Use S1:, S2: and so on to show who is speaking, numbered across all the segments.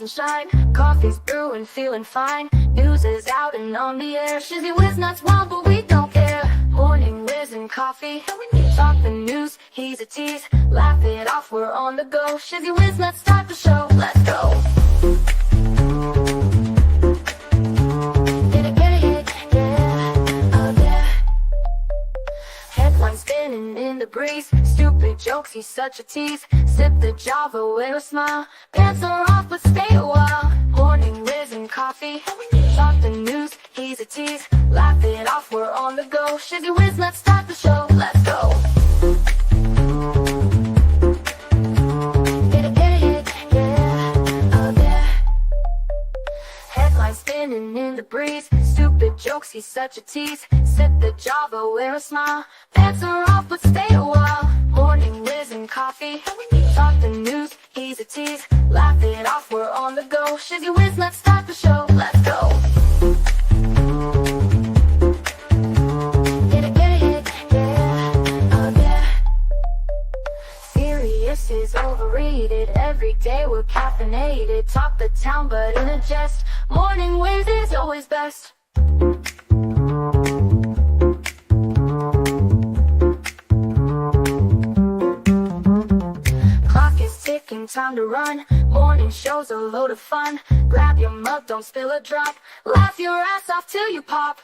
S1: and shine. Coffee's brewing, feeling fine. News is out and on the air. Shizzy whiz nuts wild, but we don't care. Morning whiz and coffee. Talk the news, he's a tease. Laugh it off, we're on the go. Shizzy whiz nuts, start the show. Let's go. Spinning in the breeze, stupid jokes, he's such a tease. Sip the Java with a smile. Pants are off, but stay a while. Morning whiz and coffee. Talk the news, he's a tease. Laugh it off, we're on the go. Shizzy whiz, let's start the show. Let's go. Headlines spinning in the breeze, stupid jokes, he's such a tease. Sip the Java, wear a smile. Pants are off, but stay a while. Morning whiz and coffee. Talk the news, he's a tease. Laugh it off, we're on the go. Shizzy whiz, let's start the show. Let's go. Serious is overrated. Every day we're caffeinated. Talk the town, but in a jest. Morning whiz is always best. Clock is ticking, time to run. Morning show's a load of fun. Grab your mug, don't spill a drop. Laugh your ass off till you pop.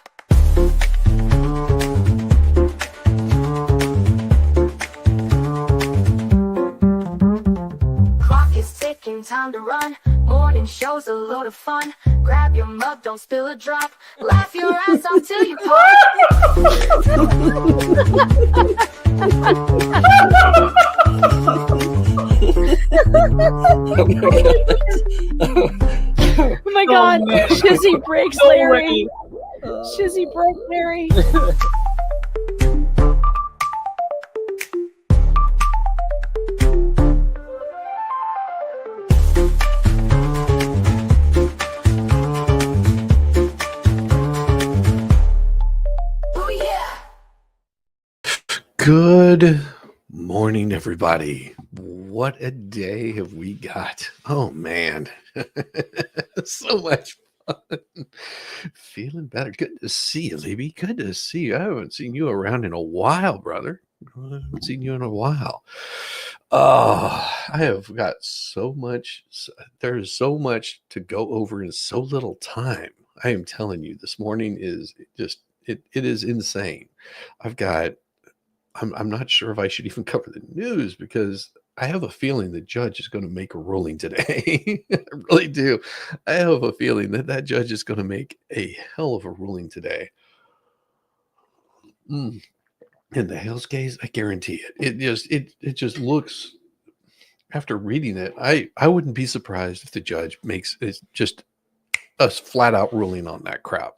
S1: Clock is ticking, time to run. Morning show's a load of fun. Grab your mug, don't spill a drop. Laugh your ass off till you pop.
S2: Oh my god, Shizzy breaks Larry. Shizzy broke Larry.
S3: Good morning, everybody. What a day have we got? Oh, man. So much fun. Feeling better. Good to see you, Libby. Good to see you. I haven't seen you around in a while, brother. I haven't seen you in a while. Oh, I have got so much. There's so much to go over in so little time. I am telling you, this morning is just, it is insane. I'm not sure if I should even cover the news because I have a feeling the judge is going to make a ruling today. I really do. I have a feeling that judge is going to make a hell of a ruling today. In the Hales case, I guarantee it. It just looks, after reading it, I wouldn't be surprised if the judge makes it just a flat out ruling on that crap.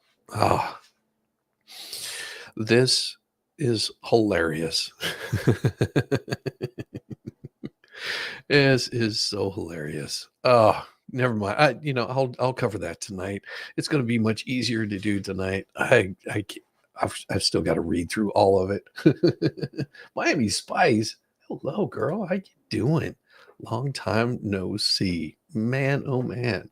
S3: This is hilarious. This is so hilarious. Oh, never mind. I'll cover that tonight. It's going to be much easier to do tonight. I've still got to read through all of it. Miami Spice. Hello, girl. How you doing? Long time no see. Man, oh man.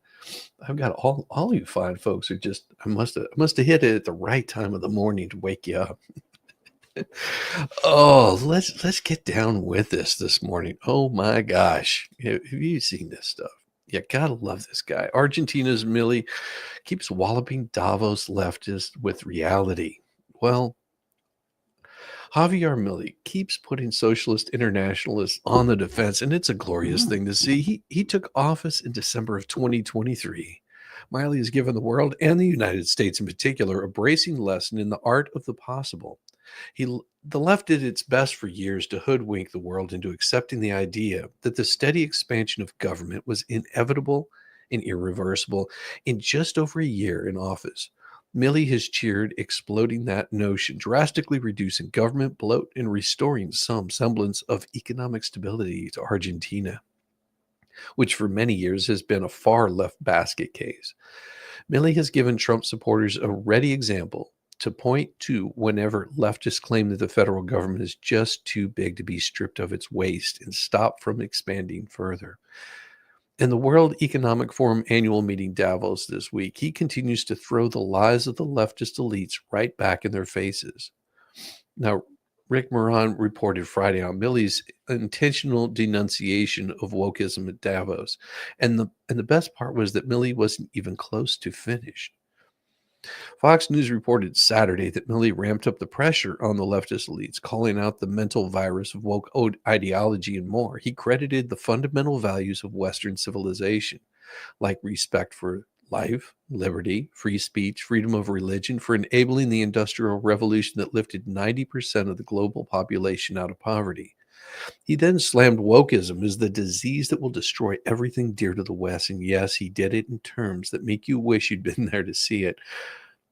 S3: I've got all you fine folks are just, I must have hit it at the right time of the morning to wake you up. Oh, let's get down with this morning. Oh my gosh. Have you seen this stuff? You gotta love this guy. Argentina's Millie keeps walloping Davos leftists with reality. Well, Javier Milei keeps putting socialist internationalists on the defense, and it's a glorious thing to see. He took office in December of 2023. Milei has given the world and the United States in particular a bracing lesson in the art of the possible. The left did its best for years to hoodwink the world into accepting the idea that the steady expansion of government was inevitable and irreversible. In just over a year in office, Milei has cheered exploding that notion, drastically reducing government bloat and restoring some semblance of economic stability to Argentina, which for many years has been a far left basket case. Milei has given Trump supporters a ready example to point to whenever leftists claim that the federal government is just too big to be stripped of its waste and stop from expanding further. In the World Economic Forum annual meeting Davos this week, he continues to throw the lies of the leftist elites right back in their faces. Now, Rick Moran reported Friday on Milley's intentional denunciation of wokeism at Davos. And the best part was that Milley wasn't even close to finished. Fox News reported Saturday that Milley ramped up the pressure on the leftist elites, calling out the mental virus of woke ideology and more. He credited the fundamental values of Western civilization, like respect for life, liberty, free speech, freedom of religion, for enabling the Industrial Revolution that lifted 90% of the global population out of poverty. He then slammed wokeism as the disease that will destroy everything dear to the West. And yes, he did it in terms that make you wish you'd been there to see it.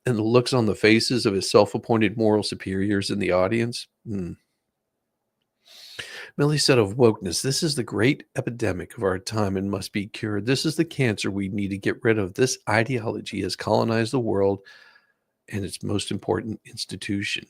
S3: And the looks on the faces of his self-appointed moral superiors in the audience. Milley said of wokeness, this is the great epidemic of our time and must be cured. This is the cancer we need to get rid of. This ideology has colonized the world and its most important institution.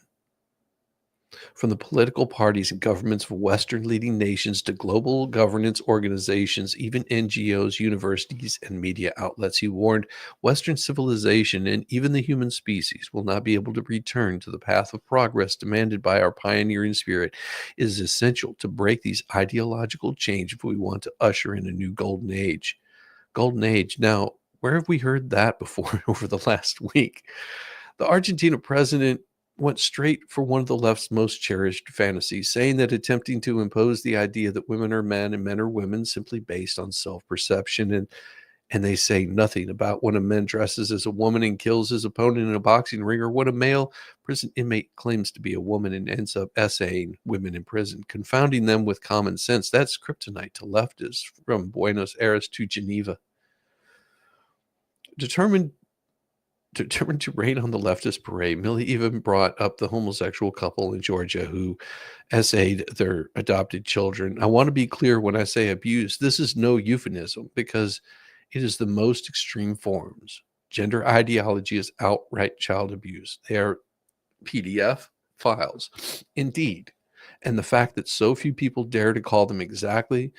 S3: From the political parties and governments of Western leading nations to global governance organizations, even NGOs, universities, and media outlets, he warned Western civilization and even the human species will not be able to return to the path of progress demanded by our pioneering spirit. It is essential to break these ideological change if we want to usher in a new golden age. Golden age. Now, where have we heard that before over the last week? The Argentina president went straight for one of the left's most cherished fantasies, saying that attempting to impose the idea that women are men and men are women simply based on self-perception. And they say nothing about when a man dresses as a woman and kills his opponent in a boxing ring, or when a male prison inmate claims to be a woman and ends up essaying women in prison, confounding them with common sense. That's kryptonite to leftists from Buenos Aires to Geneva. Determined to rain on the leftist parade, Milley even brought up the homosexual couple in Georgia who essayed their adopted children. I want to be clear when I say abuse, this is no euphemism because it is the most extreme forms. Gender ideology is outright child abuse. They are PDF files, indeed. And the fact that so few people dare to call them exactly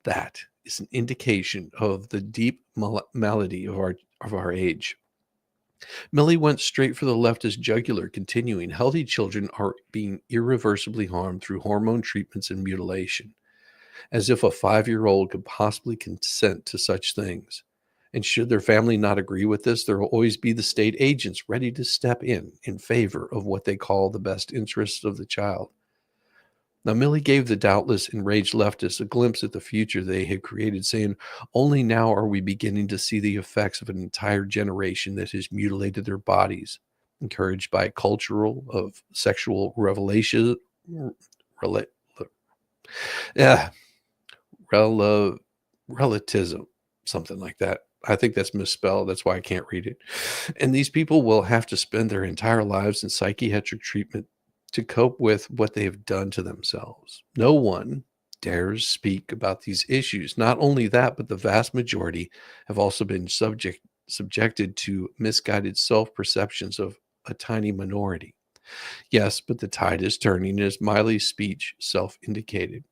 S3: that is an indication of the deep malady of our age. Milley went straight for the leftist jugular, continuing, healthy children are being irreversibly harmed through hormone treatments and mutilation, as if a 5-year-old could possibly consent to such things. And should their family not agree with this, there will always be the state agents ready to step in favor of what they call the best interests of the child. Now, Milley gave the doubtless enraged leftists a glimpse at the future they had created, saying, only now are we beginning to see the effects of an entire generation that has mutilated their bodies, encouraged by cultural of sexual relativism, something like that. I think that's misspelled. That's why I can't read it. And these people will have to spend their entire lives in psychiatric treatment to cope with what they have done to themselves. No one dares speak about these issues. Not only that, but the vast majority have also been subjected to misguided self-perceptions of a tiny minority. Yes, but the tide is turning, as Miley's speech self-indicated.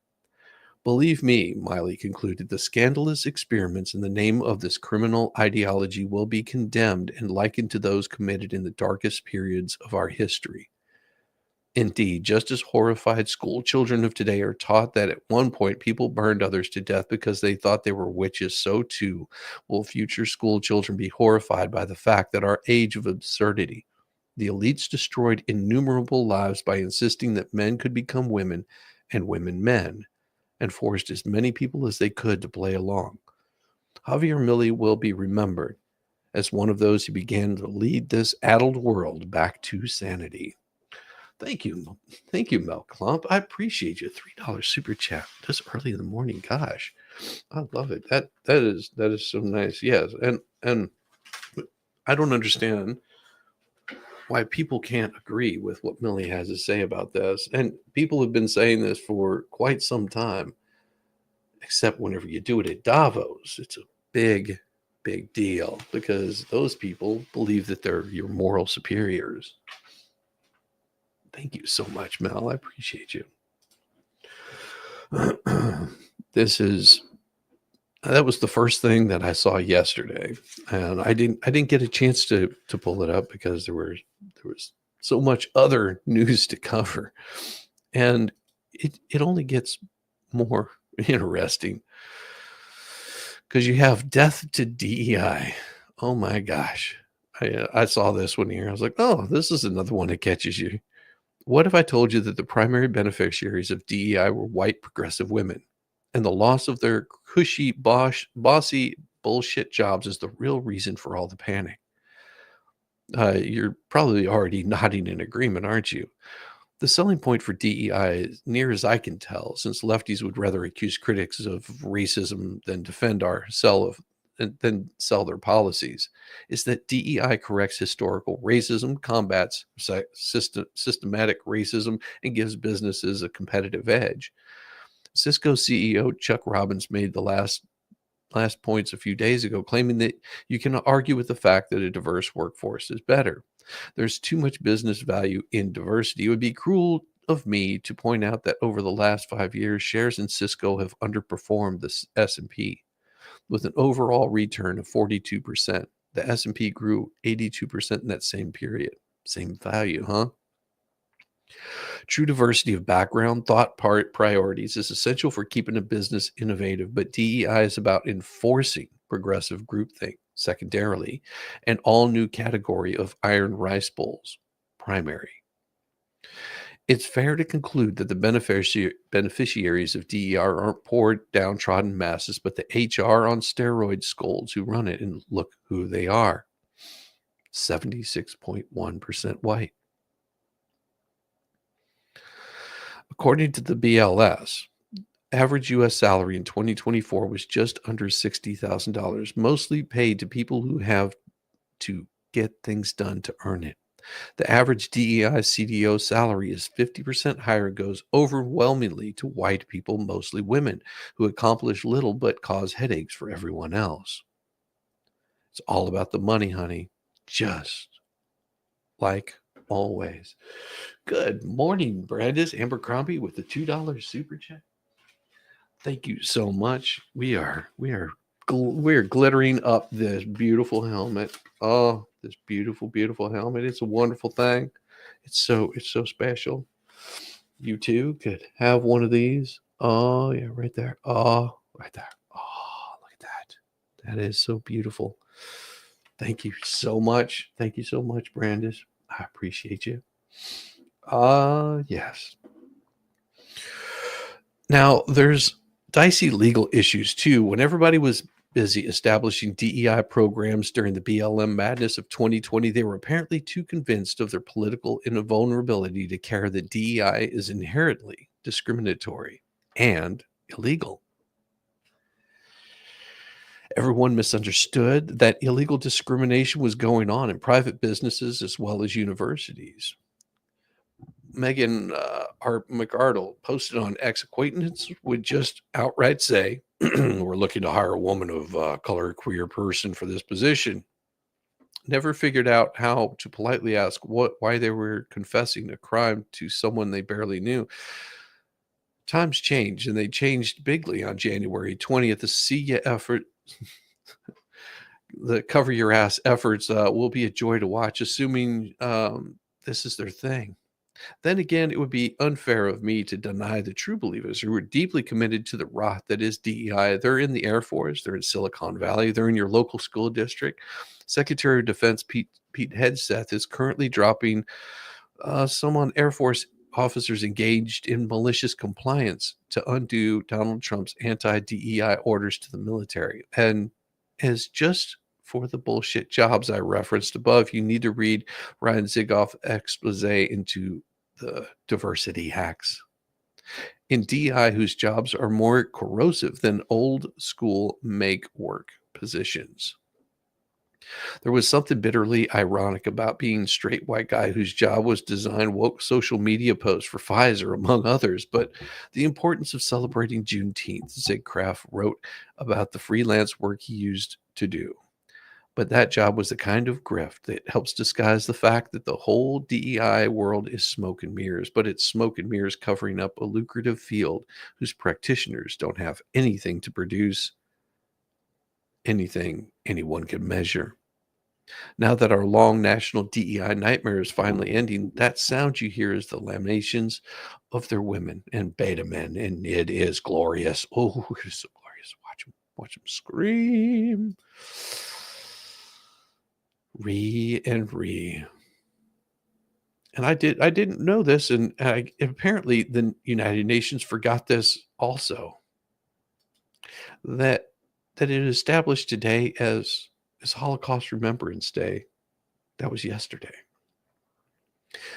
S3: Believe me, Miley concluded, the scandalous experiments in the name of this criminal ideology will be condemned and likened to those committed in the darkest periods of our history. Indeed, just as horrified school children of today are taught that at one point people burned others to death because they thought they were witches, so too will future school children be horrified by the fact that our age of absurdity, the elites destroyed innumerable lives by insisting that men could become women and women men, and forced as many people as they could to play along. Javier Milley will be remembered as one of those who began to lead this addled world back to sanity. Thank you. Thank you, Mel Klump. I appreciate you. $3 super chat this early in the morning. Gosh, I love it. That is so nice. Yes. And I don't understand why people can't agree with what Milley has to say about this. And people have been saying this for quite some time, except whenever you do it at Davos, it's a big deal because those people believe that they're your moral superiors. Thank you so much, Mel. I appreciate you. This is That was the first thing that I saw yesterday, and I didn't get a chance to pull it up because there was so much other news to cover, and it only gets more interesting because you have death to DEI. Oh my gosh. I saw this one here. I was like, oh, this is another one that catches you. What if I told you that the primary beneficiaries of DEI were white progressive women, and the loss of their cushy, bossy bullshit jobs is the real reason for all the panic? You're probably already nodding in agreement, aren't you? The selling point for DEI, as near as I can tell, since lefties would rather accuse critics of racism than defend our sell of than sell their policies, is that DEI corrects historical racism, combats systematic racism, and gives businesses a competitive edge. Cisco CEO Chuck Robbins made the last points a few days ago, claiming that you can argue with the fact that a diverse workforce is better. There's too much business value in diversity. It would be cruel of me to point out that over the last 5 years, shares in Cisco have underperformed the S&P with an overall return of 42%. The S&P grew 82% in that same period. Same value, huh? True diversity of background, thought, priorities is essential for keeping a business innovative, but DEI is about enforcing progressive groupthink, secondarily, an all new category of iron rice bowls, primary. It's fair to conclude that the beneficiaries of DER aren't poor, downtrodden masses, but the HR on steroid scolds who run it, and look who they are 76.1% white. According to the BLS, average U.S. salary in 2024 was just under $60,000, mostly paid to people who have to get things done to earn it. The average DEI CDO salary is 50% higher and goes overwhelmingly to white people, mostly women, who accomplish little but cause headaches for everyone else. It's all about the money, honey, just like always. Good morning, Brandis Abercrombie with the $2 super chat. Thank you so much. We're glittering up this beautiful helmet. Oh, this beautiful helmet. It's a wonderful thing. It's so special. You too could have one of these. Oh, yeah, right there. Oh, right there. Oh, look at that. That is so beautiful. Thank you so much. Thank you so much, Brandis. I appreciate you. Yes. Now, there's dicey legal issues too. When everybody was busy establishing DEI programs during the BLM madness of 2020, they were apparently too convinced of their political invulnerability to care that DEI is inherently discriminatory and illegal. Everyone misunderstood that illegal discrimination was going on in private businesses as well as universities. Megan McArdle posted on X, acquaintance would just outright say, we're looking to hire a woman of color, queer person for this position. Never figured out how to politely ask why they were confessing a crime to someone they barely knew. Times changed, and they changed bigly on January 20th. The See Ya effort, the cover your ass efforts will be a joy to watch, assuming this is their thing. Then again, it would be unfair of me to deny the true believers who are deeply committed to the rot that is DEI. They're in the Air Force, they're in Silicon Valley, they're in your local school district. Secretary of Defense Pete Hegseth is currently dropping some on Air Force officers engaged in malicious compliance to undo Donald Trump's anti-DEI orders to the military. And as just for the bullshit jobs I referenced above, you need to read Ryan Zigoff's expose into the diversity hacks in DI, whose jobs are more corrosive than old school make work positions. There was something bitterly ironic about being a straight white guy whose job was to design woke social media posts for Pfizer, among others. But the importance of celebrating Juneteenth, Zig Kraft wrote about the freelance work he used to do. But that job was the kind of grift that helps disguise the fact that the whole DEI world is smoke and mirrors, but it's smoke and mirrors covering up a lucrative field whose practitioners don't have anything to produce anything anyone can measure. Now that our long national DEI nightmare is finally ending, that sound you hear is the lamentations of their women and beta men, and it is glorious. Oh, it is so glorious. Watch them scream. And re. And I didn't know this, and apparently the United Nations forgot this also. That it is established today as Holocaust Remembrance Day. That was yesterday.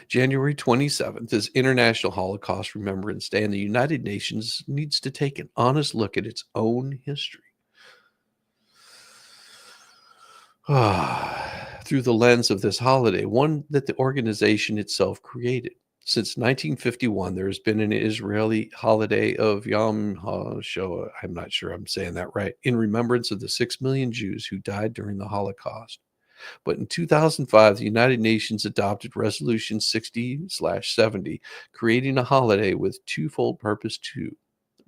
S3: January 27th is International Holocaust Remembrance Day, and the United Nations needs to take an honest look at its own history. Through the lens of this holiday, one that the organization itself created. Since 1951, there has been an Israeli holiday of Yom HaShoah, I'm not sure I'm saying that right, in remembrance of the 6 million Jews who died during the Holocaust. But in 2005, the United Nations adopted Resolution 60/70, creating a holiday with twofold purpose to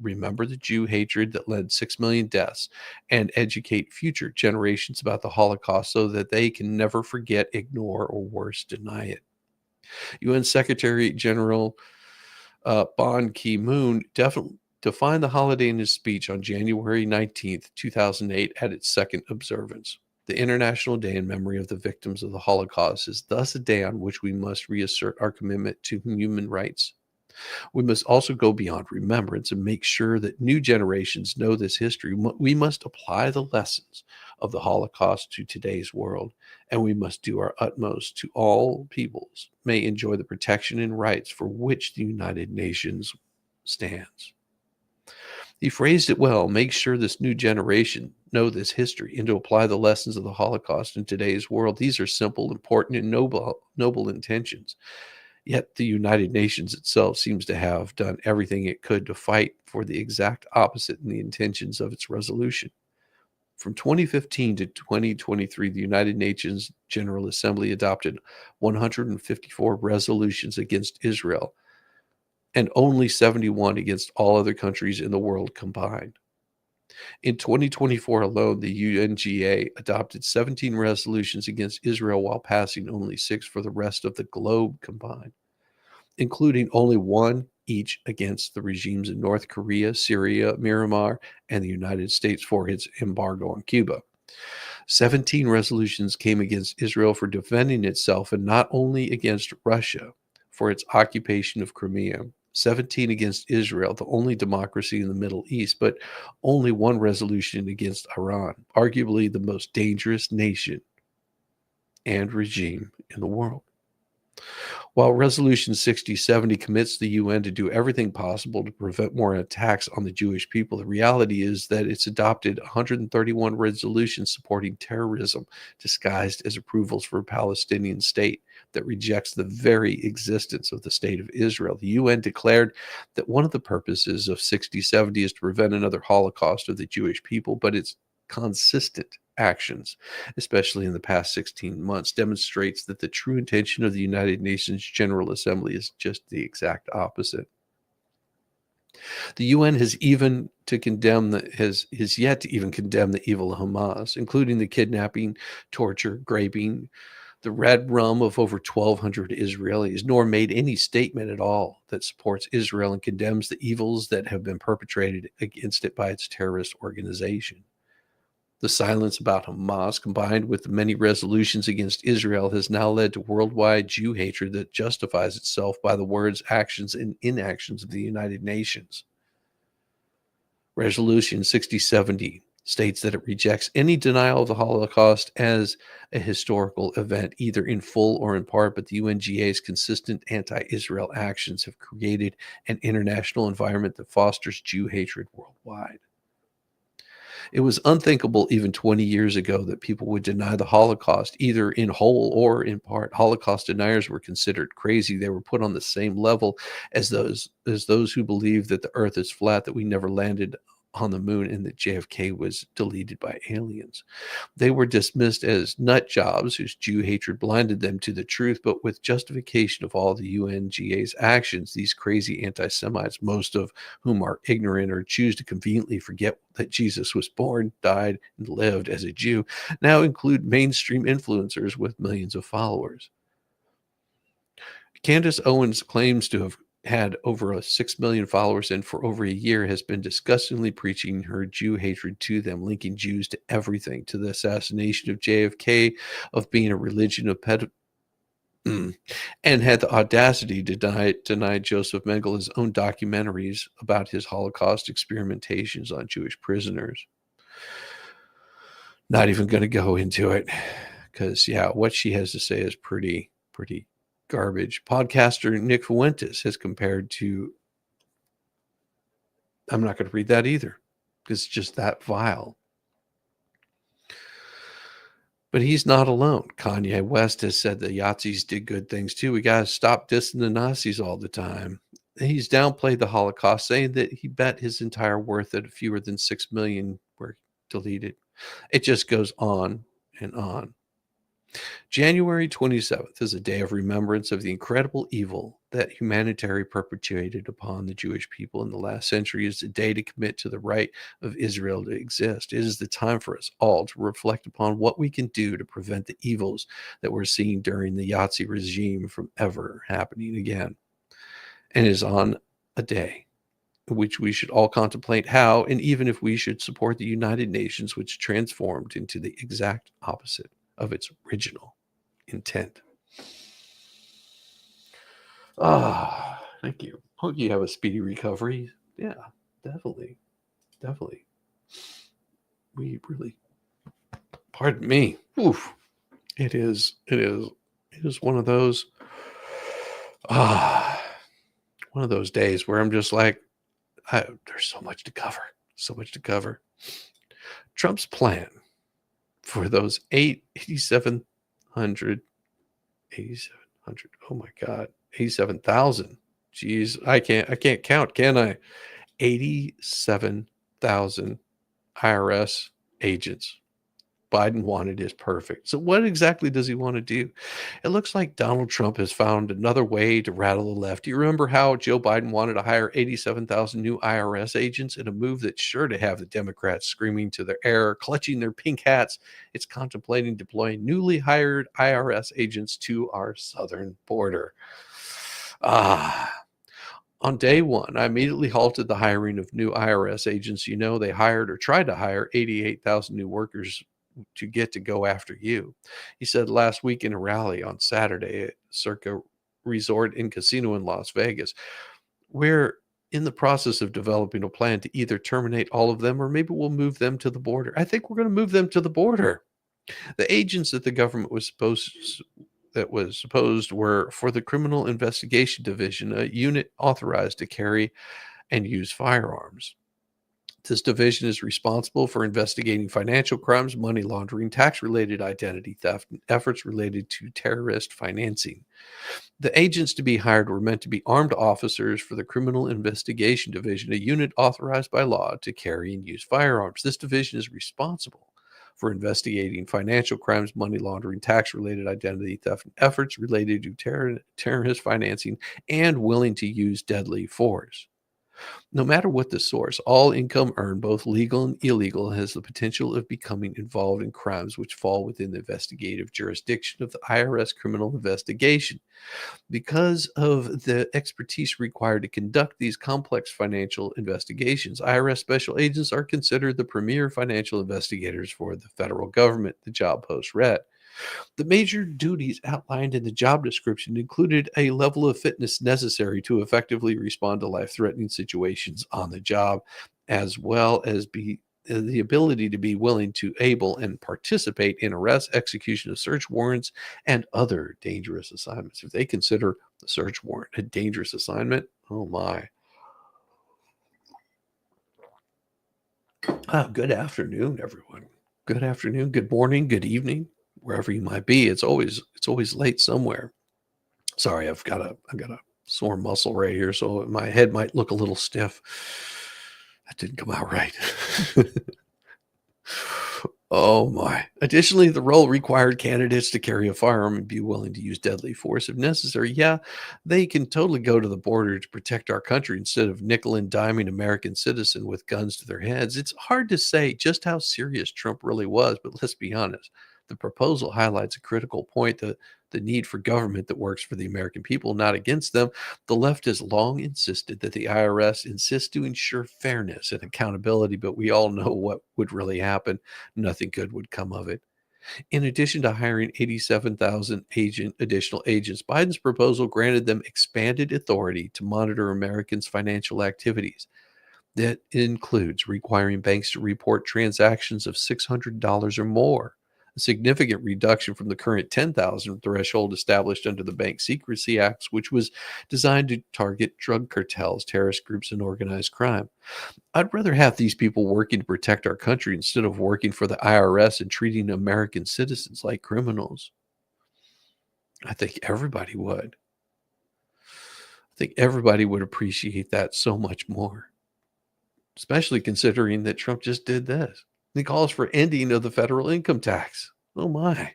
S3: remember the Jew hatred that led 6 million deaths and educate future generations about the Holocaust so that they can never forget, ignore, or worse, deny it. UN Secretary General Ban Ki-moon defined the holiday in his speech on January 19th, 2008 at its second observance. The International Day in memory of the victims of the Holocaust is thus a day on which we must reassert our commitment to human rights. We must also go beyond remembrance and make sure that new generations know this history. We must apply the lessons of the Holocaust to today's world, and we must do our utmost to all peoples may enjoy the protection and rights for which the United Nations stands. He phrased it well. Make sure this new generation know this history and to apply the lessons of the Holocaust in today's world. These are simple, important, and noble intentions. Yet the United Nations itself seems to have done everything it could to fight for the exact opposite in the intentions of its resolution. From 2015 to 2023, the United Nations General Assembly adopted 154 resolutions against Israel and only 71 against all other countries in the world combined. In 2024 alone, the UNGA adopted 17 resolutions against Israel while passing only 6 for the rest of the globe combined, including only 1 each against the regimes in North Korea, Syria, Myanmar, and the United States for its embargo on Cuba. 17 resolutions came against Israel for defending itself, and not only against Russia for its occupation of Crimea. 17 against Israel, the only democracy in the Middle East, but only 1 resolution against Iran, arguably the most dangerous nation and regime in the world. While Resolution 60/70 commits the UN to do everything possible to prevent more attacks on the Jewish people, the reality is that it's adopted 131 resolutions supporting terrorism disguised as approvals for a Palestinian state that rejects the very existence of the state of Israel. The UN declared that one of the purposes of 60/70 is to prevent another Holocaust of the Jewish people, but its consistent actions, especially in the past 16 months, demonstrates that the true intention of the United Nations General Assembly is just the exact opposite. The UN has yet to condemn the evil of Hamas, including the kidnapping, torture, raping, the red rum of over 1,200 Israelis, nor made any statement at all that supports Israel and condemns the evils that have been perpetrated against it by its terrorist organization. The silence about Hamas, combined with the many resolutions against Israel, has now led to worldwide Jew hatred that justifies itself by the words, actions, and inactions of the United Nations. Resolution 60/70 states that it rejects any denial of the Holocaust as a historical event, either in full or in part, but the UNGA's consistent anti-Israel actions have created an international environment that fosters Jew hatred worldwide. It was unthinkable even 20 years ago that people would deny the Holocaust, either in whole or in part. Holocaust deniers were considered crazy. They were put on the same level as those who believed that the earth is flat, that we never landed on the moon and that JFK was deleted by aliens. They were dismissed as nut jobs whose Jew hatred blinded them to the truth, but with justification of all the UNGA's actions, these crazy anti-Semites, most of whom are ignorant or choose to conveniently forget that Jesus was born, died, and lived as a Jew, now include mainstream influencers with millions of followers. Candace Owens claims to have had over 6 million followers and for over a year has been disgustingly preaching her Jew hatred to them, linking Jews to everything, to the assassination of JFK, of being a religion of and had the audacity to deny Joseph Mengel's own documentaries about his Holocaust experimentations on Jewish prisoners. Not even going to go into it because, yeah, what she has to say is pretty garbage. Podcaster Nick Fuentes has compared to, I'm not going to read that either because it's just that vile. But he's not alone. Kanye West has said the Yazis did good things too. We got to stop dissing the Nazis all the time. He's downplayed the Holocaust, saying that he bet his entire worth that fewer than 6 million were deleted. It just goes on and on. January 27th is a day of remembrance of the incredible evil that humanity perpetuated upon the Jewish people in the last century. It's a day to commit to the right of Israel to exist. It is the time for us all to reflect upon what we can do to prevent the evils that we're seeing during the Nazi regime from ever happening again. And it is on a day in which we should all contemplate how, and even if we should support the United Nations, which transformed into the exact opposite of its original intent. Thank you. Hope you have a speedy recovery. Yeah, definitely. We really, pardon me. Oof. It is one of those days where I'm just like, there's so much to cover. Trump's plan for those 8,700, oh my God, 87,000. Geez, I can't count, can I? 87,000 IRS agents. Biden wanted is perfect. So what exactly does he want to do? It looks like Donald Trump has found another way to rattle the left. Do you remember how Joe Biden wanted to hire 87,000 new IRS agents in a move that's sure to have the Democrats screaming to their air, clutching their pink hats? It's contemplating deploying newly hired IRS agents to our southern border. On day one, I immediately halted the hiring of new IRS agents. You know, they hired or tried to hire 88,000 new workers to get to go after you. He said last week in a rally on Saturday at Circa Resort and Casino in Las Vegas. We're in the process of developing a plan to either terminate all of them or maybe we'll move them to the border. I think we're going to move them to the border. The agents that the government was supposed were for the Criminal Investigation Division, a unit authorized to carry and use firearms. This division is responsible for investigating financial crimes, money laundering, tax-related identity theft, and efforts related to terrorist financing. The agents to be hired were meant to be armed officers for the Criminal Investigation Division, a unit authorized by law to carry and use firearms. This division is responsible for investigating financial crimes, money laundering, tax-related identity theft, and efforts related to terrorist financing, and willing to use deadly force. No matter what the source, all income earned, both legal and illegal, has the potential of becoming involved in crimes which fall within the investigative jurisdiction of the IRS criminal investigation. Because of the expertise required to conduct these complex financial investigations, IRS special agents are considered the premier financial investigators for the federal government, the job post read. The major duties outlined in the job description included a level of fitness necessary to effectively respond to life-threatening situations on the job, as well as the ability to be willing to, able, and participate in arrests, execution of search warrants, and other dangerous assignments. If they consider the search warrant a dangerous assignment, oh my. Good afternoon, everyone. Good afternoon, good morning, good evening. Wherever you might be, it's always late somewhere. Sorry, I've got a sore muscle right here, so my head might look a little stiff. That didn't come out right. Oh my. Additionally, the role required candidates to carry a firearm and be willing to use deadly force if necessary. Yeah, they can totally go to the border to protect our country instead of nickel and diming American citizen with guns to their heads. It's hard to say just how serious Trump really was, but let's be honest. The proposal highlights a critical point, the need for government that works for the American people, not against them. The left has long insisted that the IRS insists to ensure fairness and accountability, but we all know what would really happen. Nothing good would come of it. In addition to hiring 87,000 additional agents, Biden's proposal granted them expanded authority to monitor Americans' financial activities. That includes requiring banks to report transactions of $600 or more, a significant reduction from the current 10,000 threshold established under the Bank Secrecy Act, which was designed to target drug cartels, terrorist groups, and organized crime. I'd rather have these people working to protect our country instead of working for the IRS and treating American citizens like criminals. I think everybody would. I think everybody would appreciate that so much more, especially considering that Trump just did this. He calls for ending of the federal income tax. Oh my.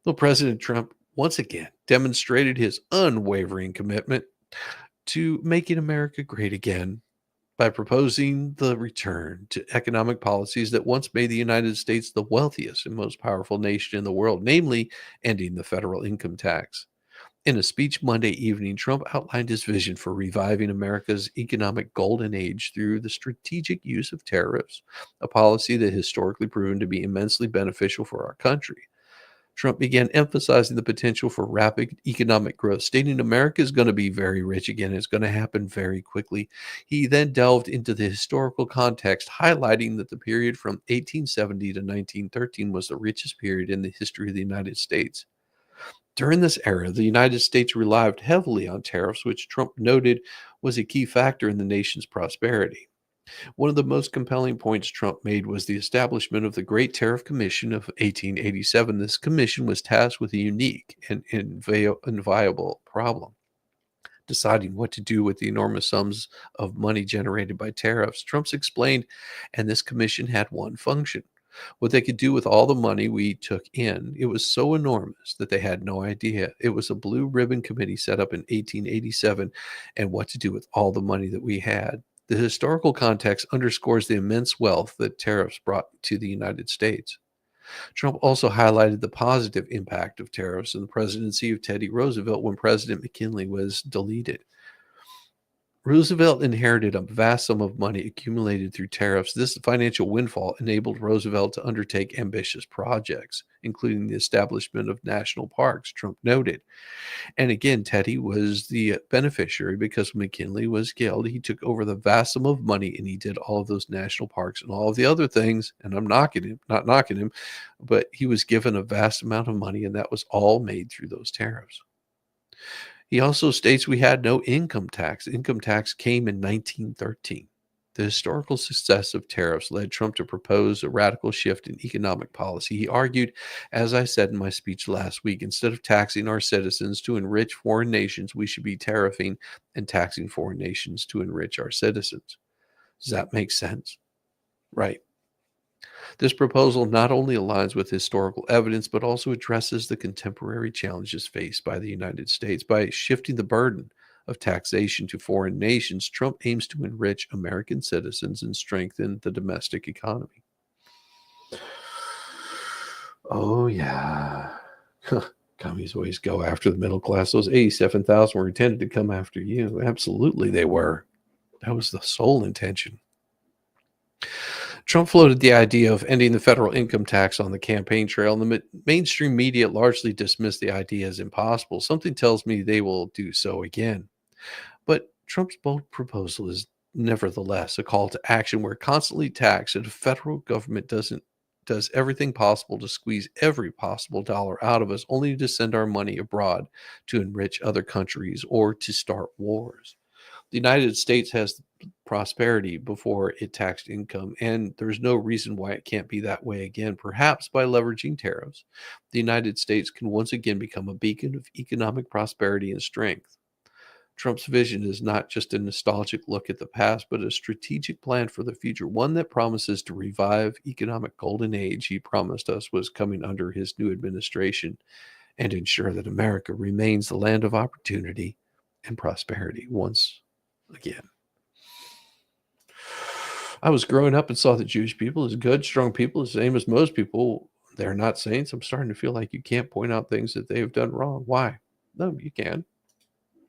S3: Well, President Trump once again demonstrated his unwavering commitment to making America great again by proposing the return to economic policies that once made the United States the wealthiest and most powerful nation in the world, namely ending the federal income tax. In a speech Monday evening, Trump outlined his vision for reviving America's economic golden age through the strategic use of tariffs, a policy that has historically proven to be immensely beneficial for our country. Trump began emphasizing the potential for rapid economic growth, stating America is going to be very rich again. It's going to happen very quickly. He then delved into the historical context, highlighting that the period from 1870 to 1913 was the richest period in the history of the United States. During this era, the United States relied heavily on tariffs, which Trump noted was a key factor in the nation's prosperity. One of the most compelling points Trump made was the establishment of the Great Tariff Commission of 1887. This commission was tasked with a unique and inviolable problem, deciding what to do with the enormous sums of money generated by tariffs. Trump's explained, and this commission had one function: what they could do with all the money we took in. It was so enormous that they had no idea. It was a blue ribbon committee set up in 1887, and what to do with all the money that we had. The historical context underscores the immense wealth that tariffs brought to the United States. Trump also highlighted the positive impact of tariffs in the presidency of Teddy Roosevelt when President McKinley was deleted. Roosevelt inherited a vast sum of money accumulated through tariffs. This financial windfall enabled Roosevelt to undertake ambitious projects, including the establishment of national parks, Trump noted. And again, Teddy was the beneficiary because McKinley was killed. He took over the vast sum of money and he did all of those national parks and all of the other things. And I'm not knocking him, but he was given a vast amount of money, and that was all made through those tariffs. He also states we had no income tax. Income tax came in 1913. The historical success of tariffs led Trump to propose a radical shift in economic policy. He argued, as I said in my speech last week, instead of taxing our citizens to enrich foreign nations, we should be tariffing and taxing foreign nations to enrich our citizens. Does that make sense? Right. This proposal not only aligns with historical evidence, but also addresses the contemporary challenges faced by the United States. By shifting the burden of taxation to foreign nations, Trump aims to enrich American citizens and strengthen the domestic economy. Oh, yeah. Commies always go after the middle class. Those 87,000 were intended to come after you. Absolutely, they were. That was the sole intention. Trump floated the idea of ending the federal income tax on the campaign trail, and the mainstream media largely dismissed the idea as impossible. Something tells me they will do so again. But Trump's bold proposal is nevertheless a call to action. We're constantly taxed, and the federal government does everything possible to squeeze every possible dollar out of us, only to send our money abroad to enrich other countries or to start wars. The United States has prosperity before it taxed income, and there's no reason why it can't be that way again. Perhaps by leveraging tariffs, the United States can once again become a beacon of economic prosperity and strength. Trump's vision is not just a nostalgic look at the past, but a strategic plan for the future, one that promises to revive economic golden age he promised us was coming under his new administration and ensure that America remains the land of opportunity and prosperity once again. I was growing up and saw the Jewish people as good, strong people, the same as most people. They're not saints. I'm starting to feel like you can't point out things that they've done wrong. Why? No, you can.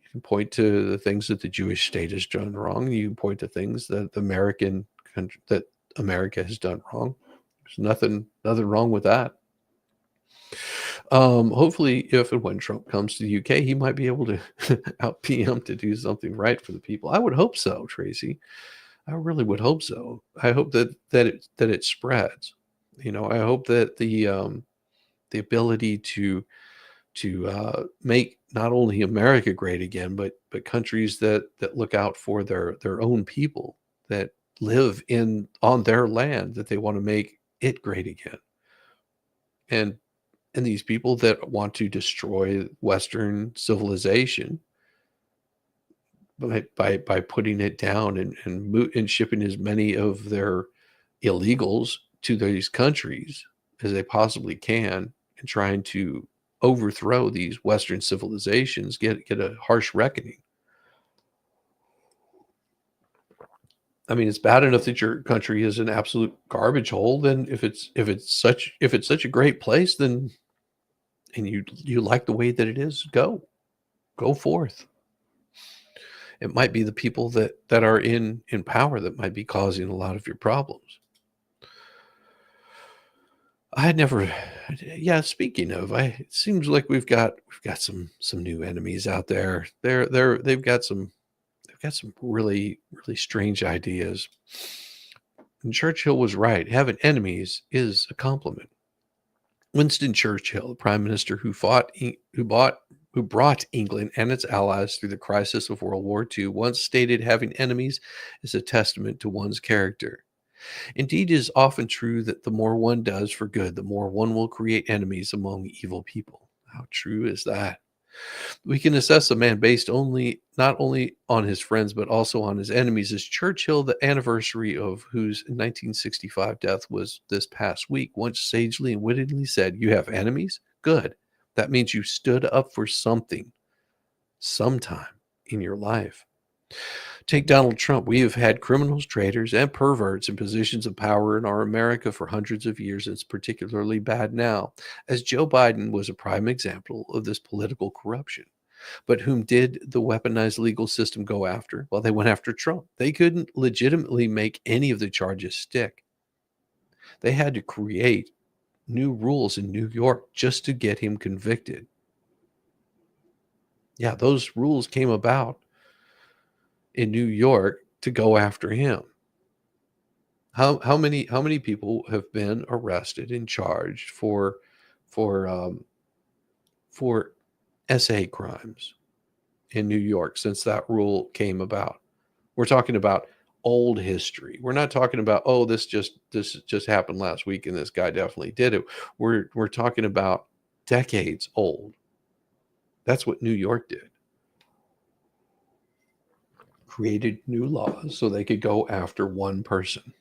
S3: You can point to the things that the Jewish state has done wrong. You can point to things that that America has done wrong. There's nothing wrong with that. Hopefully, if and when Trump comes to the UK, he might be able to out PM to do something right for the people. I would hope so, Tracy. I really would hope so. I hope that it spreads. I hope that the ability to make not only America great again, but countries that look out for their own people that live on their land, that they want to make it great again. And these people that want to destroy Western civilization by putting it down and shipping as many of their illegals to these countries as they possibly can, and trying to overthrow these Western civilizations, get a harsh reckoning. I mean, it's bad enough that your country is an absolute garbage hole. Then if it's such a great place, then and you like the way that it is, go forth. It might be the people that are in power that might be causing a lot of your problems. I had never, yeah. Speaking of, it seems like we've got some new enemies out there. They've got some really strange ideas. And Churchill was right. Having enemies is a compliment. Winston Churchill, the prime minister who brought England and its allies through the crisis of World War II, once stated having enemies is a testament to one's character. Indeed, it is often true that the more one does for good, the more one will create enemies among evil people. How true is that? We can assess a man based not only on his friends, but also on his enemies. As Churchill, the anniversary of whose 1965 death was this past week, once sagely and wittily said, "You have enemies? Good. That means you stood up for something sometime in your life." Take Donald Trump. We have had criminals, traitors, and perverts in positions of power in our America for hundreds of years. It's particularly bad now, as Joe Biden was a prime example of this political corruption. But whom did the weaponized legal system go after? Well, they went after Trump. They couldn't legitimately make any of the charges stick. They had to create new rules in New York just to get him convicted. Yeah, those rules came about in New York to go after him. How many people have been arrested and charged for SA crimes in New York since that rule came about? We're talking about old history. We're not talking about, oh, this just happened last week and this guy definitely did it. We're talking about decades old. That's what New York did. Created new laws so they could go after one person.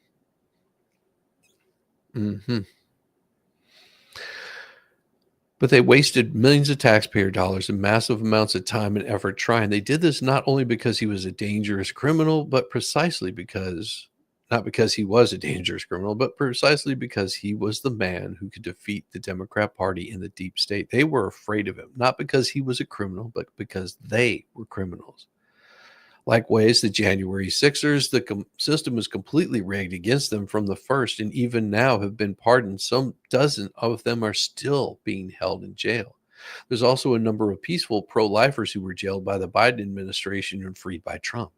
S3: But they wasted millions of taxpayer dollars and massive amounts of time and effort trying. They did this not only because he was a dangerous criminal, but precisely because, not because he was a dangerous criminal, but precisely because he was the man who could defeat the Democrat Party in the deep state. They were afraid of him, not because he was a criminal, but because they were criminals. Likewise, the January Sixers, the system was completely rigged against them from the first, and even now have been pardoned. Some dozen of them are still being held in jail. There's also a number of peaceful pro-lifers who were jailed by the Biden administration and freed by Trump.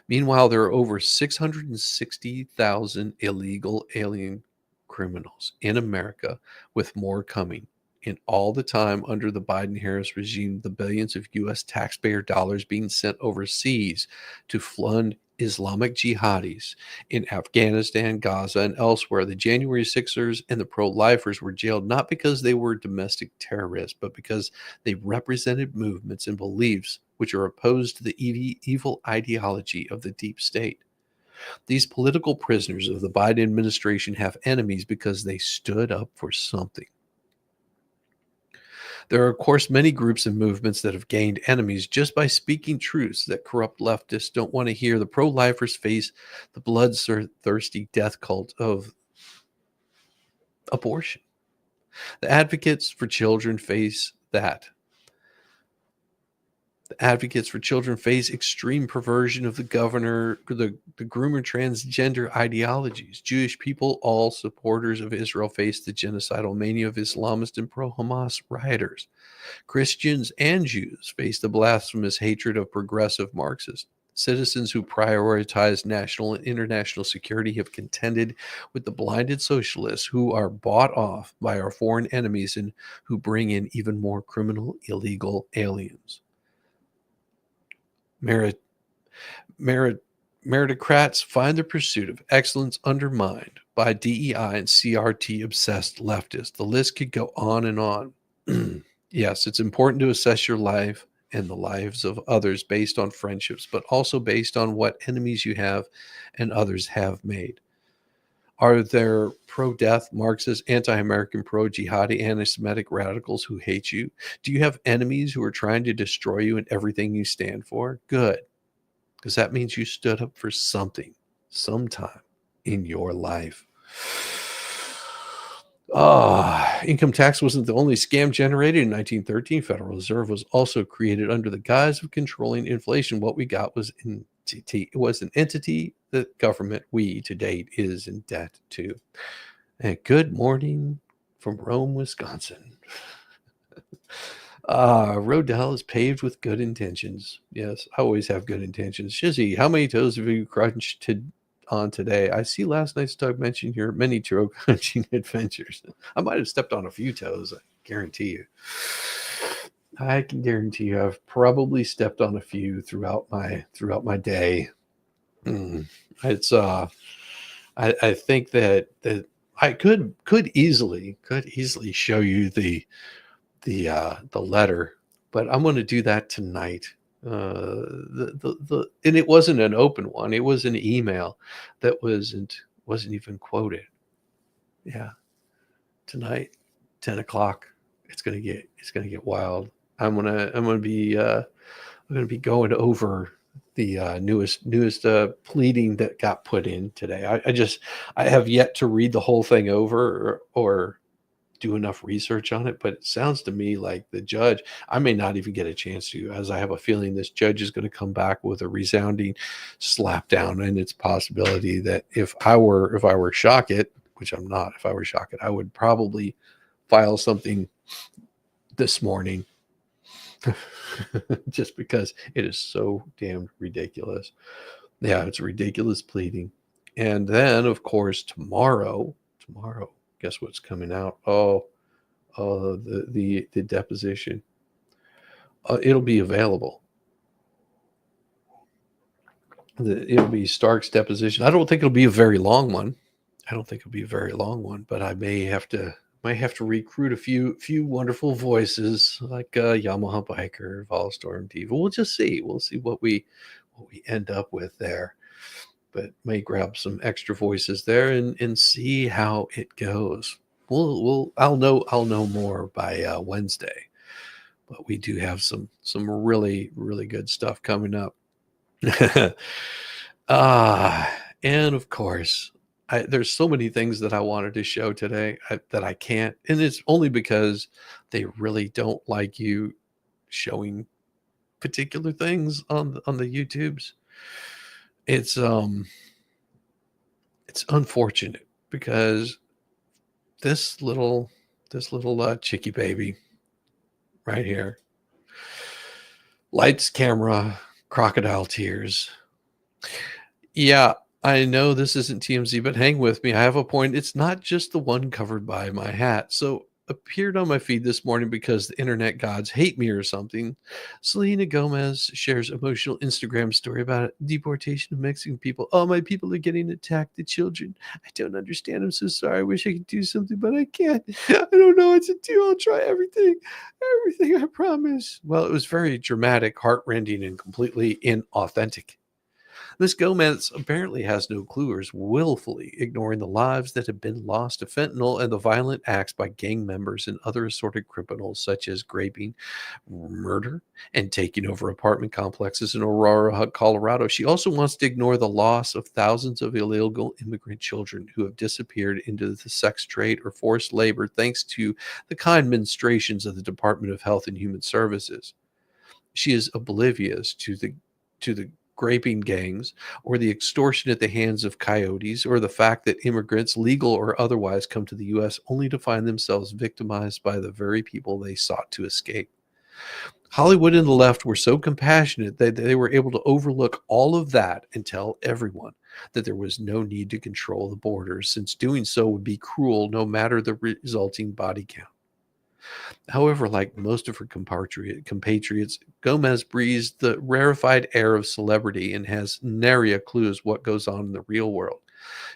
S3: Meanwhile, there are over 660,000 illegal alien criminals in America, with more coming. In all the time under the Biden-Harris regime, the billions of U.S. taxpayer dollars being sent overseas to fund Islamic jihadis in Afghanistan, Gaza, and elsewhere. The January Sixers and the pro-lifers were jailed not because they were domestic terrorists, but because they represented movements and beliefs which are opposed to the evil ideology of the deep state. These political prisoners of the Biden administration have enemies because they stood up for something. There are, of course, many groups and movements that have gained enemies just by speaking truths that corrupt leftists don't want to hear. The pro-lifers face the bloodthirsty death cult of abortion. The advocates for children face that. The advocates for children face extreme perversion of the groomer transgender ideologies. Jewish people, all supporters of Israel, face the genocidal mania of Islamist and pro-Hamas rioters. Christians and Jews face the blasphemous hatred of progressive Marxists. Citizens who prioritize national and international security have contended with the blinded socialists who are bought off by our foreign enemies and who bring in even more criminal, illegal aliens. Meritocrats find the pursuit of excellence undermined by DEI and CRT obsessed leftists. The list could go on and on. Yes, it's important to assess your life and the lives of others based on friendships, but also based on what enemies you have and others have made. Are there pro-death, Marxist, anti-American, pro-jihadi, anti-Semitic radicals who hate you? Do you have enemies who are trying to destroy you and everything you stand for? Good, because that means you stood up for something sometime in your life. Income tax wasn't the only scam generated in 1913. Federal Reserve was also created under the guise of controlling inflation. What we got was an entity that government we to date is in debt to. And good morning from Rome, Wisconsin. Rodell is paved with good intentions. Yes, I always have good intentions. Shizzy, how many toes have you crunched on today? I see last night's Doug mentioned your many toe crunching adventures. I might have stepped on a few toes, I guarantee you. I can guarantee you I've probably stepped on a few throughout my day. It's I think that I could easily show you the letter, but I'm going to do that tonight. And it wasn't an open one. It was an email that wasn't even quoted. Yeah, tonight, 10 o'clock. It's gonna get wild. I'm gonna be going over the newest pleading that got put in today. I have yet to read the whole thing over or do enough research on it, but it sounds to me like the judge, I may not even get a chance to, as I have a feeling this judge is going to come back with a resounding slap down. And it's a possibility that if I were Shockett, which I'm not, if I were Shockett, I would probably file something this morning just because it is so damn ridiculous. Yeah, it's ridiculous pleading. And then, of course, tomorrow, guess what's coming out? The deposition. It'll be available. It'll be Stark's deposition. I don't think it'll be a very long one. But I may have to recruit a few wonderful voices like Yamaha Biker, Volstorm Diva. We'll just see. We'll see what we end up with there. But may grab some extra voices there and see how it goes. I'll know more by Wednesday. But we do have some really, really good stuff coming up. And of course, there's so many things that I wanted to show today that I can't, and it's only because they really don't like you showing particular things on the YouTubes. It's unfortunate because this little chickie baby right here, lights, camera, crocodile tears. Yeah, I know this isn't TMZ, but hang with me. I have a point. It's not just the one covered by my hat. So appeared on my feed this morning because the internet gods hate me or something. Selena Gomez shares emotional Instagram story about deportation of Mexican people. Oh, my people are getting attacked, the children. I don't understand. I'm so sorry. I wish I could do something, but I can't. I don't know what to do. I'll try everything. Everything, I promise. Well, it was very dramatic, heartrending, and completely inauthentic. This Gomez apparently has no clue or is willfully ignoring the lives that have been lost to fentanyl and the violent acts by gang members and other assorted criminals, such as raping, murder, and taking over apartment complexes in Aurora, Colorado. She also wants to ignore the loss of thousands of illegal immigrant children who have disappeared into the sex trade or forced labor thanks to the kind ministrations of the Department of Health and Human Services. She is oblivious to the graping gangs or the extortion at the hands of coyotes or the fact that immigrants, legal or otherwise, come to the U.S. only to find themselves victimized by the very people they sought to escape. Hollywood and the left were so compassionate that they were able to overlook all of that and tell everyone that there was no need to control the borders, since doing so would be cruel no matter the resulting body count. However, like most of her compatriots, Gomez breathes the rarefied air of celebrity and has nary a clue as what goes on in the real world.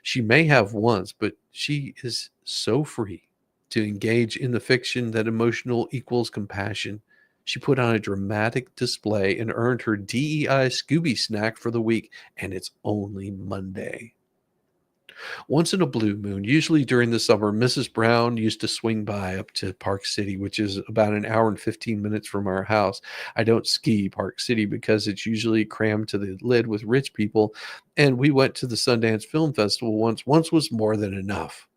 S3: She may have once, but she is so free to engage in the fiction that emotional equals compassion. She put on a dramatic display and earned her DEI Scooby snack for the week, and it's only Monday. Once in a blue moon, usually during the summer, Mrs. Brown used to swing by up to Park City, which is about an hour and 15 minutes from our house. I don't ski Park City because it's usually crammed to the lid with rich people, and we went to the Sundance Film Festival once. Once was more than enough.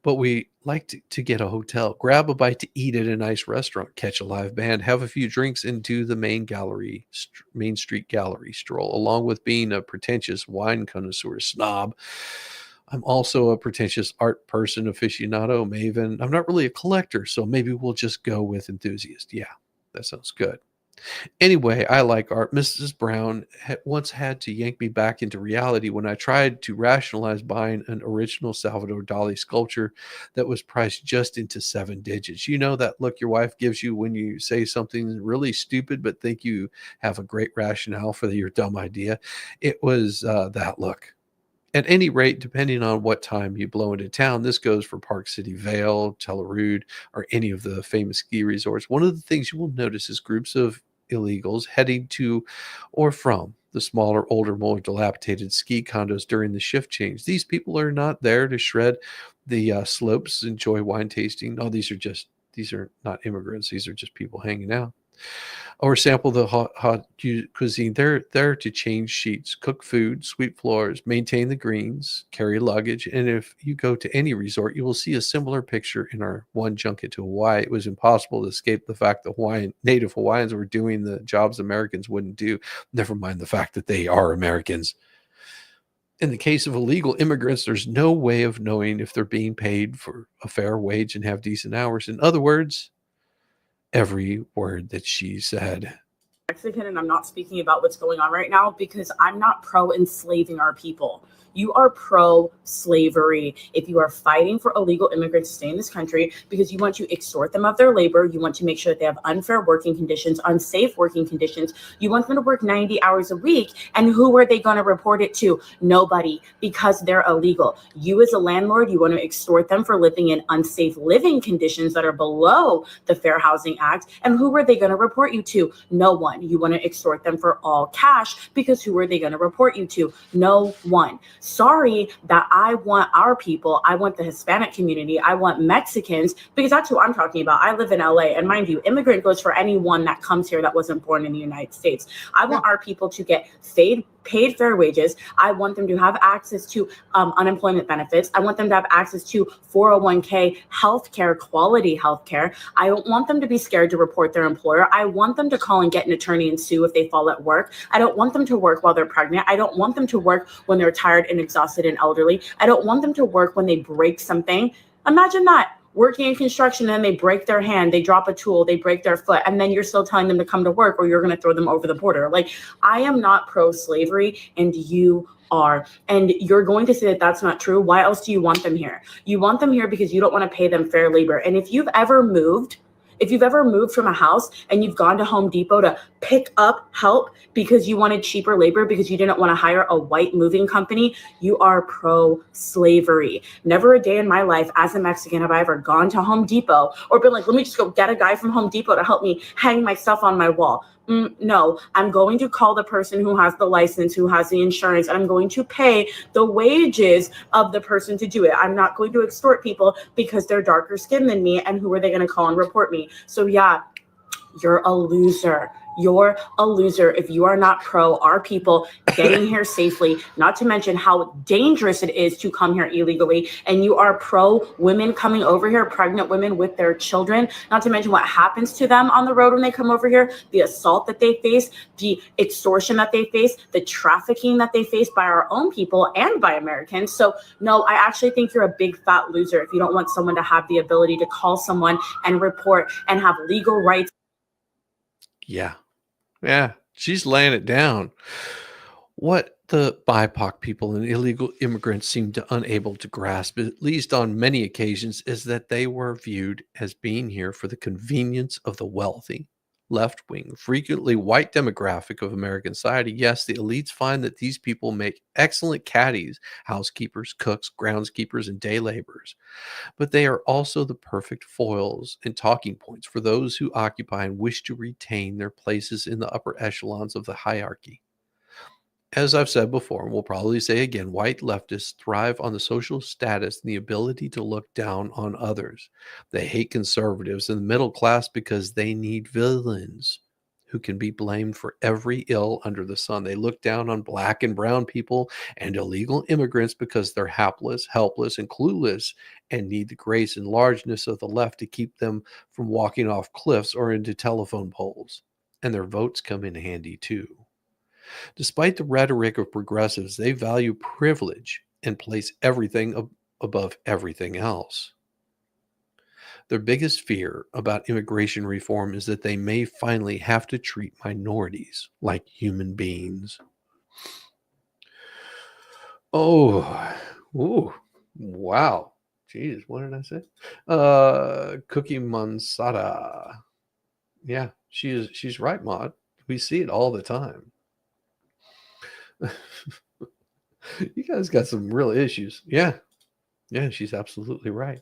S3: But we like to get a hotel, grab a bite to eat at a nice restaurant, catch a live band, have a few drinks, and do the Main Street Gallery stroll. Along with being a pretentious wine connoisseur snob, I'm also a pretentious art person, aficionado, maven. I'm not really a collector, so maybe we'll just go with enthusiast. Yeah, that sounds good. Anyway, I like art. Mrs. Brown once had to yank me back into reality when I tried to rationalize buying an original Salvador Dali sculpture that was priced just into 7 digits. You know that look your wife gives you when you say something really stupid but think you have a great rationale for your dumb idea? It was that look. At any rate, depending on what time you blow into town, this goes for Park City, Vail, Tellerude, or any of the famous ski resorts. One of the things you will notice is groups of illegals heading to or from the smaller, older, more dilapidated ski condos during the shift change. These people are not there to shred the slopes, enjoy wine tasting. No, these are not immigrants. These are just people hanging out. Or sample the hot cuisine. They're there to change sheets, cook food, sweep floors, maintain the greens, carry luggage. And if you go to any resort, you will see a similar picture in our one junket to Hawaii. It was impossible to escape the fact that native Hawaiians were doing the jobs Americans wouldn't do, never mind the fact that they are Americans. In the case of illegal immigrants, there's no way of knowing if they're being paid for a fair wage and have decent hours. In other words, every word that she said.
S4: Mexican, and I'm not speaking about what's going on right now because I'm not pro enslaving our people. You are pro-slavery if you are fighting for illegal immigrants to stay in this country because you want to extort them of their labor. You want to make sure that they have unfair working conditions, unsafe working conditions. You want them to work 90 hours a week. And who are they going to report it to? Nobody, because they're illegal. You as a landlord, you want to extort them for living in unsafe living conditions that are below the Fair Housing Act. And who are they going to report you to? No one. You want to extort them for all cash because who are they going to report you to? No one. Sorry that I want our people, I want the Hispanic community, I want Mexicans, because that's who I'm talking about. I live in LA, and mind you, immigrant goes for anyone that comes here that wasn't born in the United States. I want our people to get paid fair wages. I want them to have access to unemployment benefits. I want them to have access to 401k healthcare, quality healthcare. I don't want them to be scared to report their employer. I want them to call and get an attorney and sue if they fall at work. I don't want them to work while they're pregnant. I don't want them to work when they're tired and exhausted and elderly. I don't want them to work when they break something. Imagine that. Working in construction and they break their hand, they drop a tool, they break their foot, and then you're still telling them to come to work or you're going to throw them over the border. Like, I am not pro-slavery and you are. And you're going to say that that's not true. Why else do you want them here? You want them here because you don't want to pay them fair labor. And if you've ever moved from a house and you've gone to Home Depot to pick up help because you wanted cheaper labor because you didn't want to hire a white moving company, you are pro-slavery. Never a day in my life as a Mexican have I ever gone to Home Depot or been like, let me just go get a guy from Home Depot to help me hang my stuff on my wall. No, I'm going to call the person who has the license, who has the insurance, and I'm going to pay the wages of the person to do it. I'm not going to extort people because they're darker skinned than me, and who are they going to call and report me? So yeah, you're a loser. You're a loser if you are not pro our people getting here safely, not to mention how dangerous it is to come here illegally. And you are pro women coming over here, pregnant women with their children, not to mention what happens to them on the road when they come over here, the assault that they face, the extortion that they face, the trafficking that they face by our own people and by Americans. So no, I actually think you're a big fat loser if you don't want someone to have the ability to call someone and report and have legal rights.
S3: Yeah, she's laying it down. What the BIPOC people and illegal immigrants seem to unable to grasp, at least on many occasions, is that they were viewed as being here for the convenience of the wealthy, left-wing, frequently white demographic of American society. Yes, the elites find that these people make excellent caddies, housekeepers, cooks, groundskeepers, and day laborers. But they are also the perfect foils and talking points for those who occupy and wish to retain their places in the upper echelons of the hierarchy. As I've said before, and we'll probably say again, white leftists thrive on the social status and the ability to look down on others. They hate conservatives and the middle class because they need villains who can be blamed for every ill under the sun. They look down on black and brown people and illegal immigrants because they're hapless, helpless, and clueless and need the grace and largeness of the left to keep them from walking off cliffs or into telephone poles. And their votes come in handy too. Despite the rhetoric of progressives, they value privilege and place everything above everything else. Their biggest fear about immigration reform is that they may finally have to treat minorities like human beings. Oh, ooh, wow. Jeez, what did I say? Cookie Mansada. Yeah, she's right, Maud. We see it all the time. You guys got some real issues. Yeah, she's absolutely right.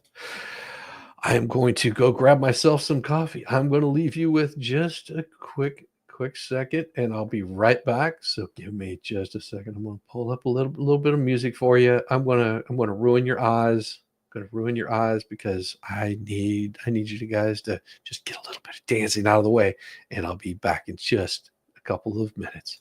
S3: I am going to go grab myself some coffee. I'm going to leave you with just a quick second, and I'll be right back. So give me just a second. I'm going to pull up a little bit of music for you. I'm going to ruin your eyes. I'm going to ruin your eyes because I need you guys to just get a little bit of dancing out of the way, and I'll be back in just a couple of minutes.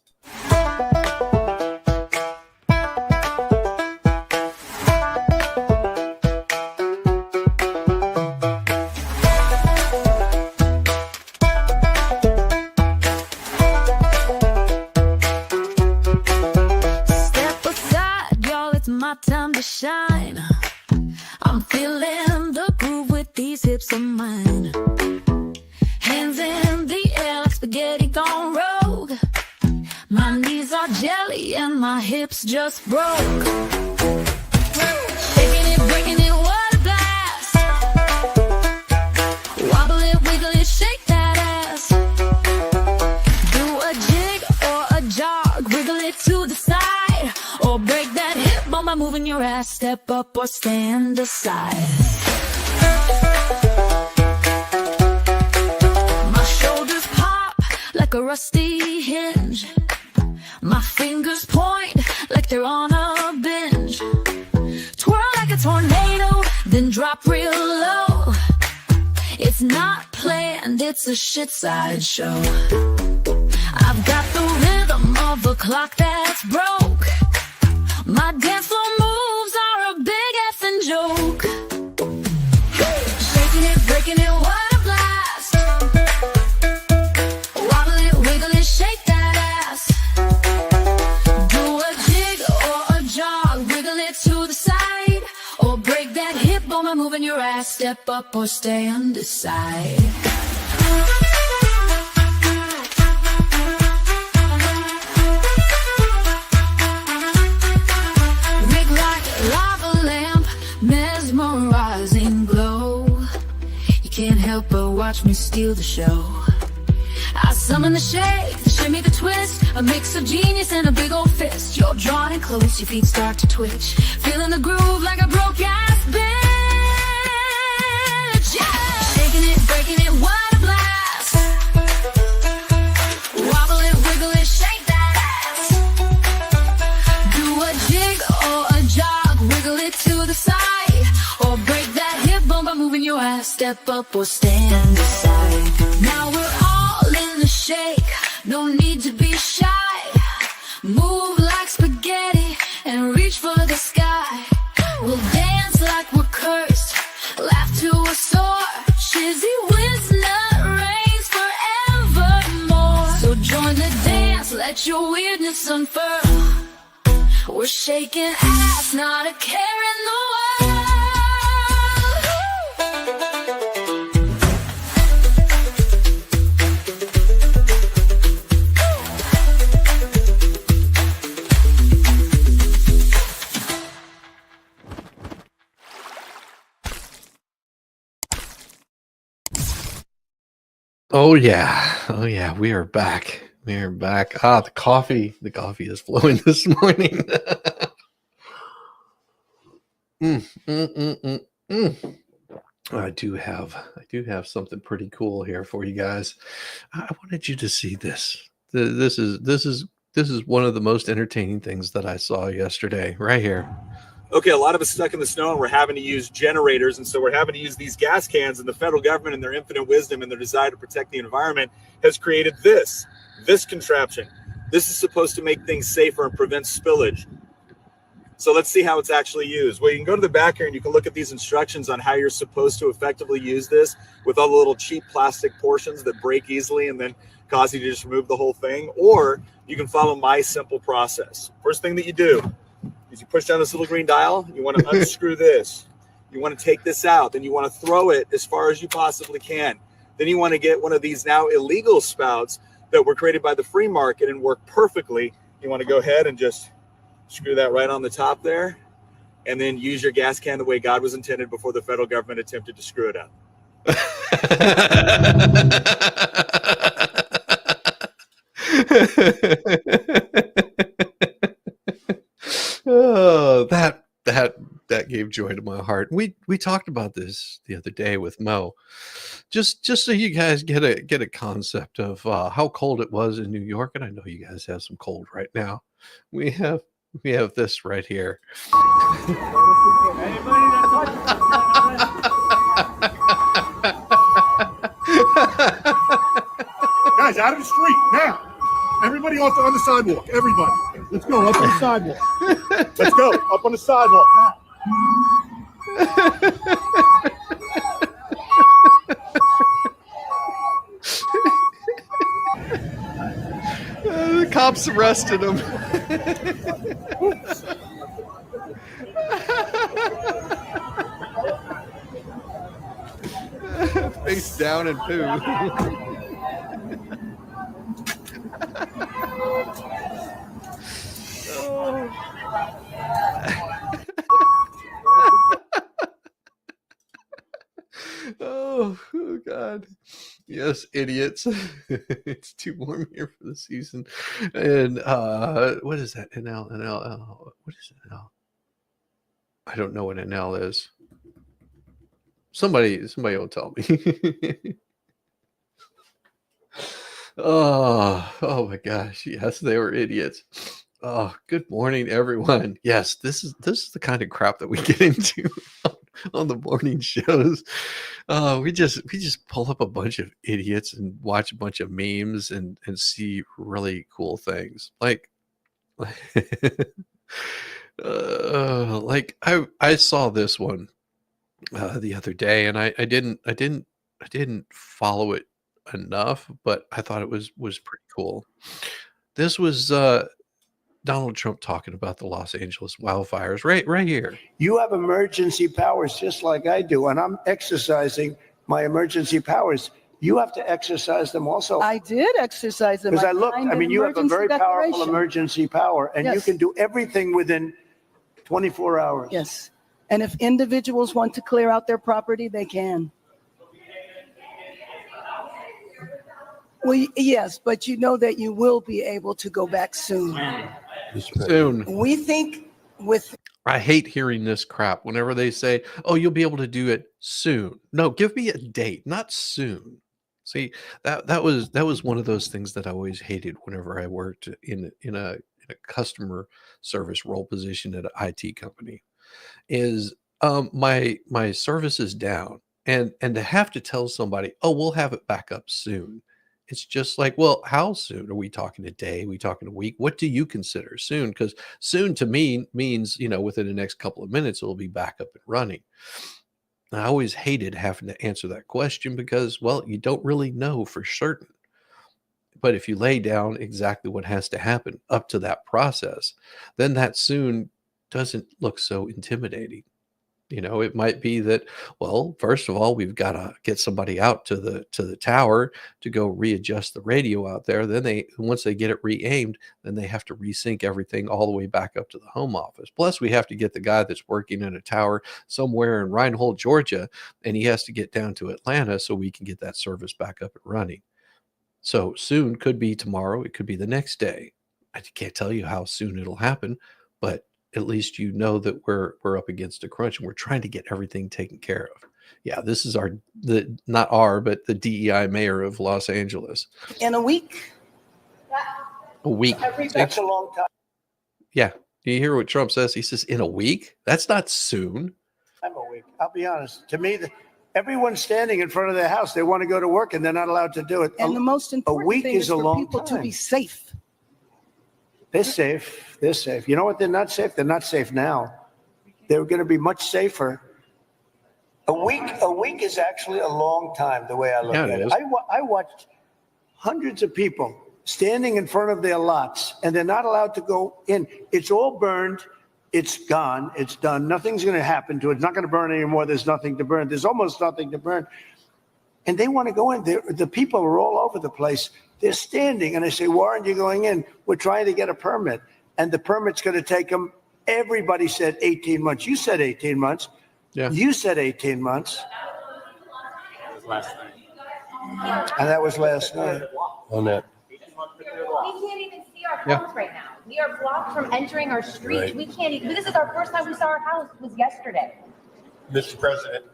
S1: Time to shine. I'm feeling the groove with these hips of mine. Hands in the air like spaghetti gone rogue. My knees are jelly and my hips just broke. Shaking it, breaking it, what a blast. Wobble it, wiggle it, shake that ass. Do a jig or a jog, wiggle it to the side, or break that hip bone by moving your ass. Step up or stand aside. My shoulders pop like a rusty hinge. My fingers point like they're on a binge. Twirl like a tornado, then drop real low. It's not planned, it's a shit sideshow. I've got the rhythm of a clock that's broke. My dance floor moves are a big effing joke. Shaking it, breaking it, what a blast. Wobble it, wiggle it, shake that ass. Do a jig or a jog, wiggle it to the side, or break that hip bone by moving your ass. Step up or stand aside. mesmerizing glow. You can't help but watch me steal the show. I summon the shake, the shimmy, the twist, a mix of genius and a big old fist. You're drawn in close, your feet start to twitch, feeling the groove like a broke-ass bitch. Yeah! Shaking it, breaking it, what a blast. Wobble it, wiggle it, shake that ass. Do a jig or a jog, wiggle it to the side, or break that hip bone by moving your ass. Step up or stand aside. Now we're all in the shake, no need to be shy. Move like spaghetti and reach for the sky. We'll dance like we're cursed, laugh to a soar. Shizzy wins, nut reigns forevermore. So join the dance, let your weirdness unfurl. We're shaking ass, not a care in the world.
S3: Oh yeah, we are back. We are back. The coffee is flowing this morning. I do have something pretty cool here for you guys. I wanted you to see this. This is one of the most entertaining things that I saw yesterday, right here.
S5: Okay, a lot of us stuck in the snow and we're having to use generators, and so we're having to use these gas cans, and the federal government, in their infinite wisdom and their desire to protect the environment, has created this contraption. This is supposed to make things safer and prevent spillage. So let's see how it's actually used. Well, you can go to the back here and you can look at these instructions on how you're supposed to effectively use this with all the little cheap plastic portions that break easily and then cause you to just remove the whole thing. Or you can follow my simple process. First thing that you do is you push down this little green dial. You want to unscrew this. You want to take this out. Then you want to throw it as far as you possibly can. Then you want to get one of these now illegal spouts that were created by the free market and work perfectly. You want to go ahead and just screw that right on the top there, and then use your gas can the way God was intended before the federal government attempted to screw it up.
S3: Oh, that gave joy to my heart. We talked about this the other day with Mo, just so you guys get a concept of how cold it was in New York, and I know you guys have some cold right now. We have this right here.
S6: Guys, out of the street now! Everybody on the sidewalk. Everybody, let's go up on the sidewalk. Let's go up on the sidewalk now.
S3: The cops arrested him. Face down and poo. Oh, God. Yes, idiots. It's too warm here for the season. And what is that? NL. What is NL? I don't know what NL is. Somebody will tell me. Oh my gosh. Yes, they were idiots. Oh, good morning, everyone. Yes, this is the kind of crap that we get into on the morning shows. We just pull up a bunch of idiots and watch a bunch of memes and see really cool things. Like I saw this one the other day, and I didn't follow it enough, but I thought it was pretty cool. This was Donald Trump talking about the Los Angeles wildfires right here.
S7: You have emergency powers just like I do, and I'm exercising my emergency powers. You have to exercise them also.
S2: I did exercise them.
S7: Because I looked,
S2: signed
S7: I mean,
S2: an
S7: you have a very
S2: emergency
S7: powerful
S2: declaration.
S7: emergency power, and you
S2: Yes.
S7: can do everything within 24 hours.
S2: Yes.
S8: And if individuals want to clear out their property, they can. Well, yes, but you know that you will be able to go back soon.
S3: Soon.
S8: We think with
S3: I hate hearing this crap whenever they say, "Oh, you'll be able to do it soon." No, give me a date, not soon. See, that was one of those things that I always hated whenever I worked in a customer service role position at an IT company. Is my service is down, and to have to tell somebody, "Oh, we'll have it back up soon." It's just like, well, how soon? Are we talking a day? Are we talking a week? What do you consider soon? Because soon to me means, within the next couple of minutes, it'll be back up and running. And I always hated having to answer that question because, well, you don't really know for certain. But if you lay down exactly what has to happen up to that process, then that soon doesn't look so intimidating. It might be that, well, first of all, we've got to get somebody out to the tower to go readjust the radio out there. Then once they get it re-aimed, then they have to resync everything all the way back up to the home office. Plus, we have to get the guy that's working in a tower somewhere in Reinhold, Georgia, and he has to get down to Atlanta so we can get that service back up and running. So soon could be tomorrow. It could be the next day. I can't tell you how soon it'll happen, but at least you know that we're up against a crunch and we're trying to get everything taken care of. Yeah, this is but the DEI mayor of Los Angeles.
S8: in a week.
S3: A week.
S7: That's a long time.
S3: Yeah. Do you hear what Trump says? He says, in a week? That's not soon.
S7: I'm a week. I'll be honest. To me, everyone's standing in front of their house. They want to go to work and they're not allowed to do it.
S8: And the most important
S7: week
S8: thing
S7: is
S8: is
S7: a
S8: for
S7: long
S8: people to
S7: time.
S8: be safe.
S7: They're safe. They're safe. You know what? They're not safe. They're not safe now. They're going to be much safer. A week is actually a long time, the way I look
S3: Yeah,
S7: at
S3: it
S7: it.
S3: is.
S7: I watched hundreds of people standing in front of their lots, and they're not allowed to go in. It's all burned. It's gone. It's done. Nothing's going to happen to it. It's not going to burn anymore. There's nothing to burn. There's almost nothing to burn. And they want to go in. The people are all over the place. They're standing, and I say, "Why aren't you going in?" "We're trying to get a permit, and the permit's going to take them." Everybody said 18 months. You said 18 months.
S3: Yeah.
S7: You said 18 months.
S5: Last night.
S7: And that was last night.
S3: On that.
S9: We can't even see our homes right now. We are blocked from entering our streets.
S10: Right.
S9: We can't even, this is our first time we saw our house was yesterday.
S10: Mr. President,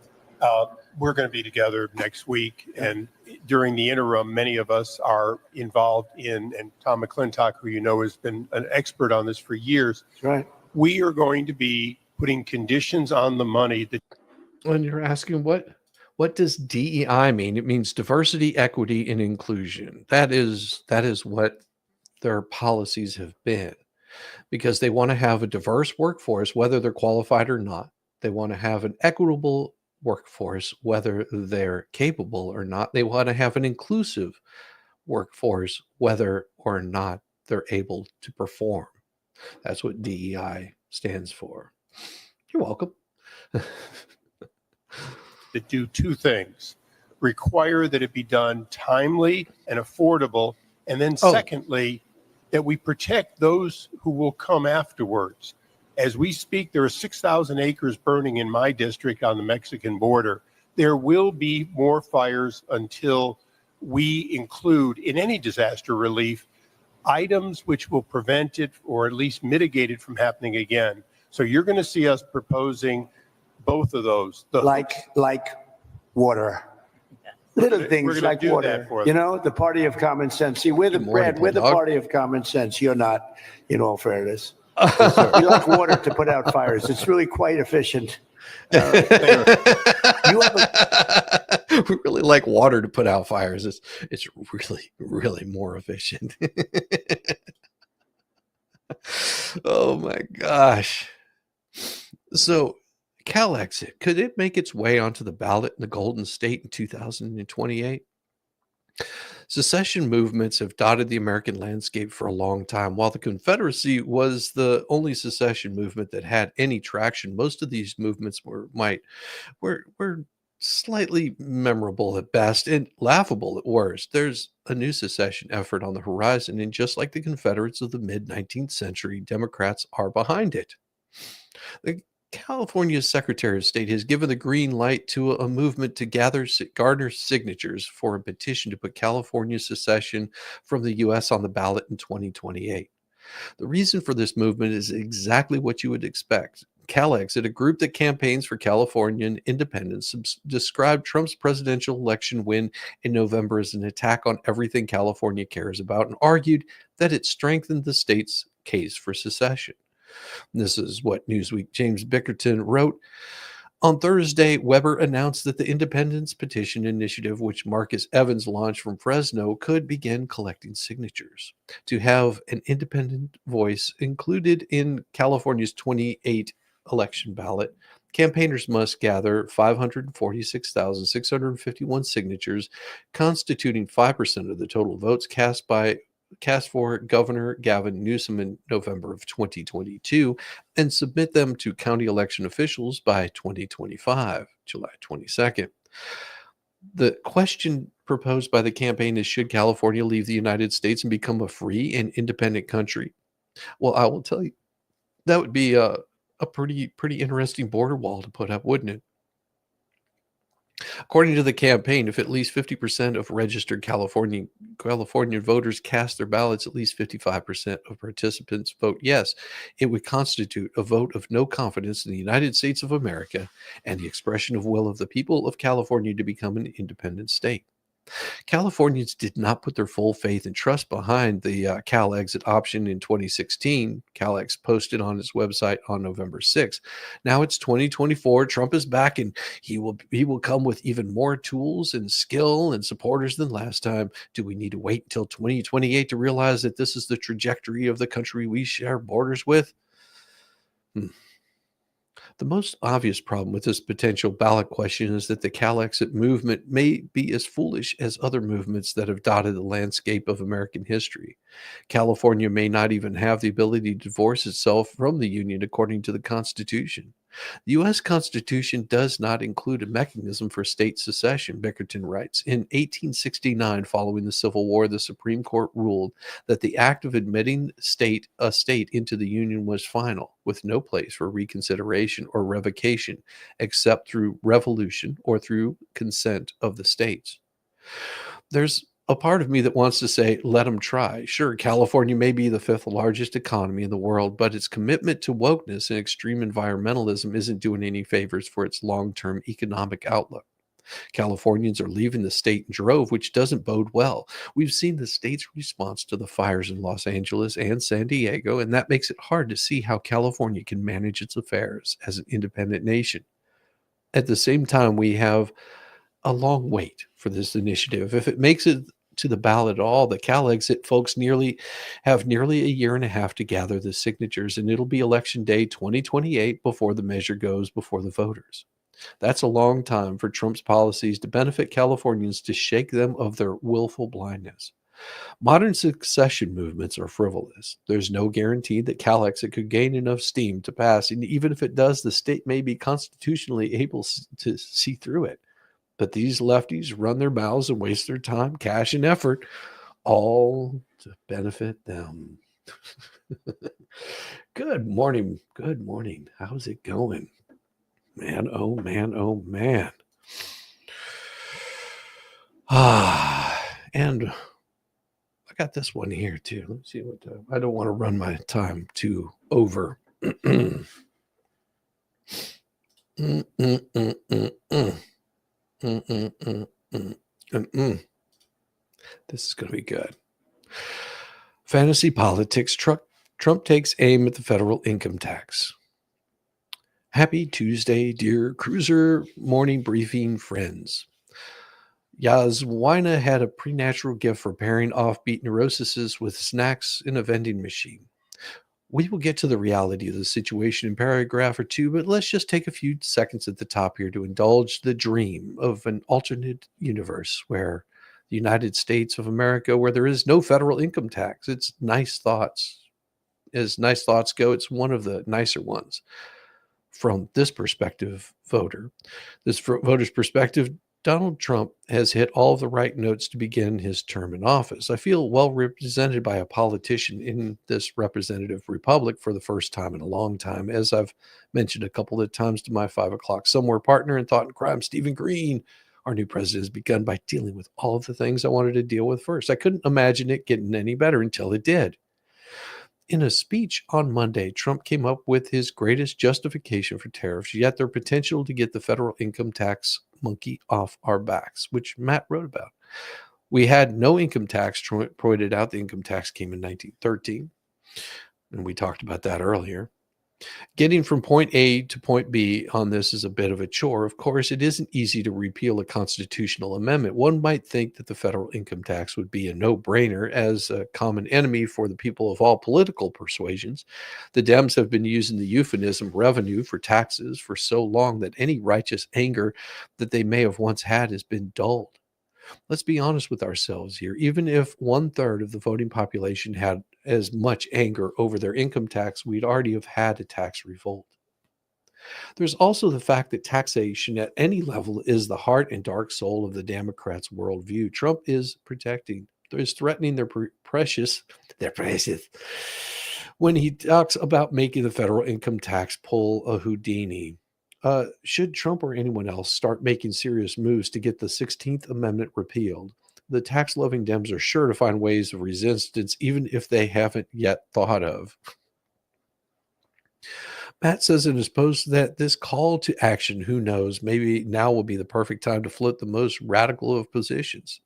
S10: we're going to be together next week, and during the interim, many of us are involved in, and Tom McClintock, who you know has been an expert on this for years,
S7: That's right.
S10: we are going to be putting conditions on the money that
S3: When you're asking what does DEI mean? It means diversity, equity, and inclusion. That is what their policies have been, because they want to have a diverse workforce, whether they're qualified or not. They want to have an equitable workforce, whether they're capable or not. They want to have an inclusive workforce, whether or not they're able to perform. That's what DEI stands for. You're welcome.
S10: that do two things: require that it be done timely and affordable, and then secondly, that we protect those who will come afterwards. As we speak, there are 6,000 acres burning in my district on the Mexican border. There will be more fires until we include in any disaster relief items which will prevent it or at least mitigate it from happening again. So you're going to see us proposing both of those.
S7: Like water. Little
S10: We're
S7: things
S10: gonna
S7: like
S10: do
S7: water.
S10: that for
S7: You
S10: them.
S7: know, the party of common sense. See, we're the
S3: Good morning,
S7: Brad, we're the
S3: Bulldog.
S7: party of common sense. You're not, in all fairness. We like water to put out fires. It's really quite efficient.
S3: We really like water to put out fires. It's really, really more efficient. Oh my gosh. So CalExit, could it make its way onto the ballot in the Golden State in 2028? Secession movements have dotted the American landscape for a long time. While the Confederacy was the only secession movement that had any traction, most of these movements were slightly memorable at best and laughable at worst. There's a new secession effort on the horizon, and just like the Confederates of the mid-19th century, Democrats are behind it. California's Secretary of State has given the green light to a movement to garner signatures for a petition to put California's secession from the U.S. on the ballot in 2028. The reason for this movement is exactly what you would expect. CalExit, a group that campaigns for Californian independence, described Trump's presidential election win in November as an attack on everything California cares about and argued that it strengthened the state's case for secession. This is what Newsweek James Bickerton wrote. On Thursday, Weber announced that the Independence Petition Initiative, which Marcus Evans launched from Fresno, could begin collecting signatures. To have an independent voice included in California's 28 election ballot, campaigners must gather 546,651 signatures, constituting 5% of the total votes cast for Governor Gavin Newsom in November of 2022 and submit them to county election officials by 2025, July 22nd. The question proposed by the campaign is, should California leave the United States and become a free and independent country? Well, I will tell you, that would be a pretty interesting border wall to put up, wouldn't it? According to the campaign, if at least 50% of registered California voters cast their ballots, at least 55% of participants vote yes, it would constitute a vote of no confidence in the United States of America and the expression of will of the people of California to become an independent state. Californians did not put their full faith and trust behind the CalExit option in 2016. CalEx posted on its website on November 6th. Now it's 2024. Trump is back, and he will come with even more tools and skill and supporters than last time. Do we need to wait until 2028 to realize that this is the trajectory of the country we share borders with? The most obvious problem with this potential ballot question is that the CalExit movement may be as foolish as other movements that have dotted the landscape of American history. California may not even have the ability to divorce itself from the Union according to the Constitution. The U.S. Constitution does not include a mechanism for state secession, Bickerton writes. In 1869, following the Civil War, the Supreme Court ruled that the act of admitting a state into the Union was final, with no place for reconsideration or revocation, except through revolution or through consent of the states. There's a part of me that wants to say, let them try. Sure, California may be the fifth largest economy in the world, but its commitment to wokeness and extreme environmentalism isn't doing any favors for its long-term economic outlook. Californians are leaving the state in drove, which doesn't bode well. We've seen the state's response to the fires in Los Angeles and San Diego, and that makes it hard to see how California can manage its affairs as an independent nation. At the same time, we have a long wait for this initiative. If it makes it to the ballot at all, the CalExit folks have nearly a year and a half to gather the signatures, and it'll be election day 2028 before the measure goes before the voters. That's a long time for Trump's policies to benefit Californians to shake them of their willful blindness. Modern secession movements are frivolous. There's no guarantee that CalExit could gain enough steam to pass, and even if it does, the state may be constitutionally able to see through it. But these lefties run their mouths and waste their time, cash, and effort, all to benefit them. Good morning. Good morning. How's it going? Man, oh man, oh man. And I got this one here too. Let's see what I don't want to run my time too over. This is going to be good. Fantasy politics. Trump takes aim at the federal income tax. Happy Tuesday, dear Cruiser Morning Briefing friends. Yazwina had a preternatural gift for pairing offbeat neuroses with snacks in a vending machine. We will get to the reality of the situation in paragraph or two, but let's just take a few seconds at the top here to indulge the dream of an alternate universe where the United States of America, where there is no federal income tax. It's nice thoughts. As nice thoughts go, it's one of the nicer ones. From this perspective, voter's perspective, Donald Trump has hit all the right notes to begin his term in office. I feel well represented by a politician in this representative republic for the first time in a long time, as I've mentioned a couple of times to my 5 o'clock somewhere partner in thought and crime, Stephen Green. Our new president has begun by dealing with all of the things I wanted to deal with first. I couldn't imagine it getting any better until it did. In a speech on Monday, Trump came up with his greatest justification for tariffs, yet their potential to get the federal income tax monkey off our backs, which Matt wrote about. We had no income tax. Trump pointed out the income tax came in 1913, and we talked about that earlier. Getting from point A to point B on this is a bit of a chore. Of course, it isn't easy to repeal a constitutional amendment. One might think that the federal income tax would be a no-brainer as a common enemy for the people of all political persuasions. The Dems have been using the euphemism revenue for taxes for so long that any righteous anger that they may have once had has been dulled. Let's be honest with ourselves here. Even if 1/3 of the voting population had as much anger over their income tax, we'd already have had a tax revolt. There's also the fact that taxation at any level is the heart and dark soul of the Democrats' worldview. Trump is threatening their precious, when he talks about making the federal income tax pull a Houdini. Should Trump or anyone else start making serious moves to get the 16th Amendment repealed, the tax-loving Dems are sure to find ways of resistance, even if they haven't yet thought of. Matt says in his post that this call to action, who knows, maybe now will be the perfect time to float the most radical of positions.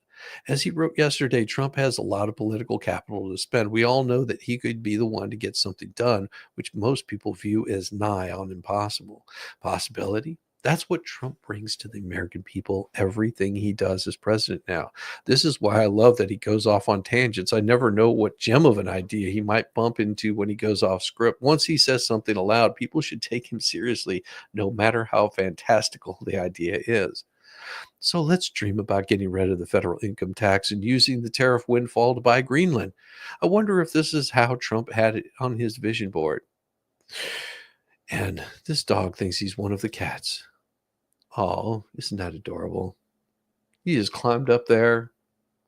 S3: As he wrote yesterday, Trump has a lot of political capital to spend. We all know that he could be the one to get something done, which most people view as nigh on impossible. Possibility? That's what Trump brings to the American people, everything he does as president now. This is why I love that he goes off on tangents. I never know what gem of an idea he might bump into when he goes off script. Once he says something aloud, people should take him seriously, no matter how fantastical the idea is. So let's dream about getting rid of the federal income tax and using the tariff windfall to buy Greenland. I wonder if this is how Trump had it on his vision board. And this dog thinks he's one of the cats. Oh, isn't that adorable? He just climbed up there,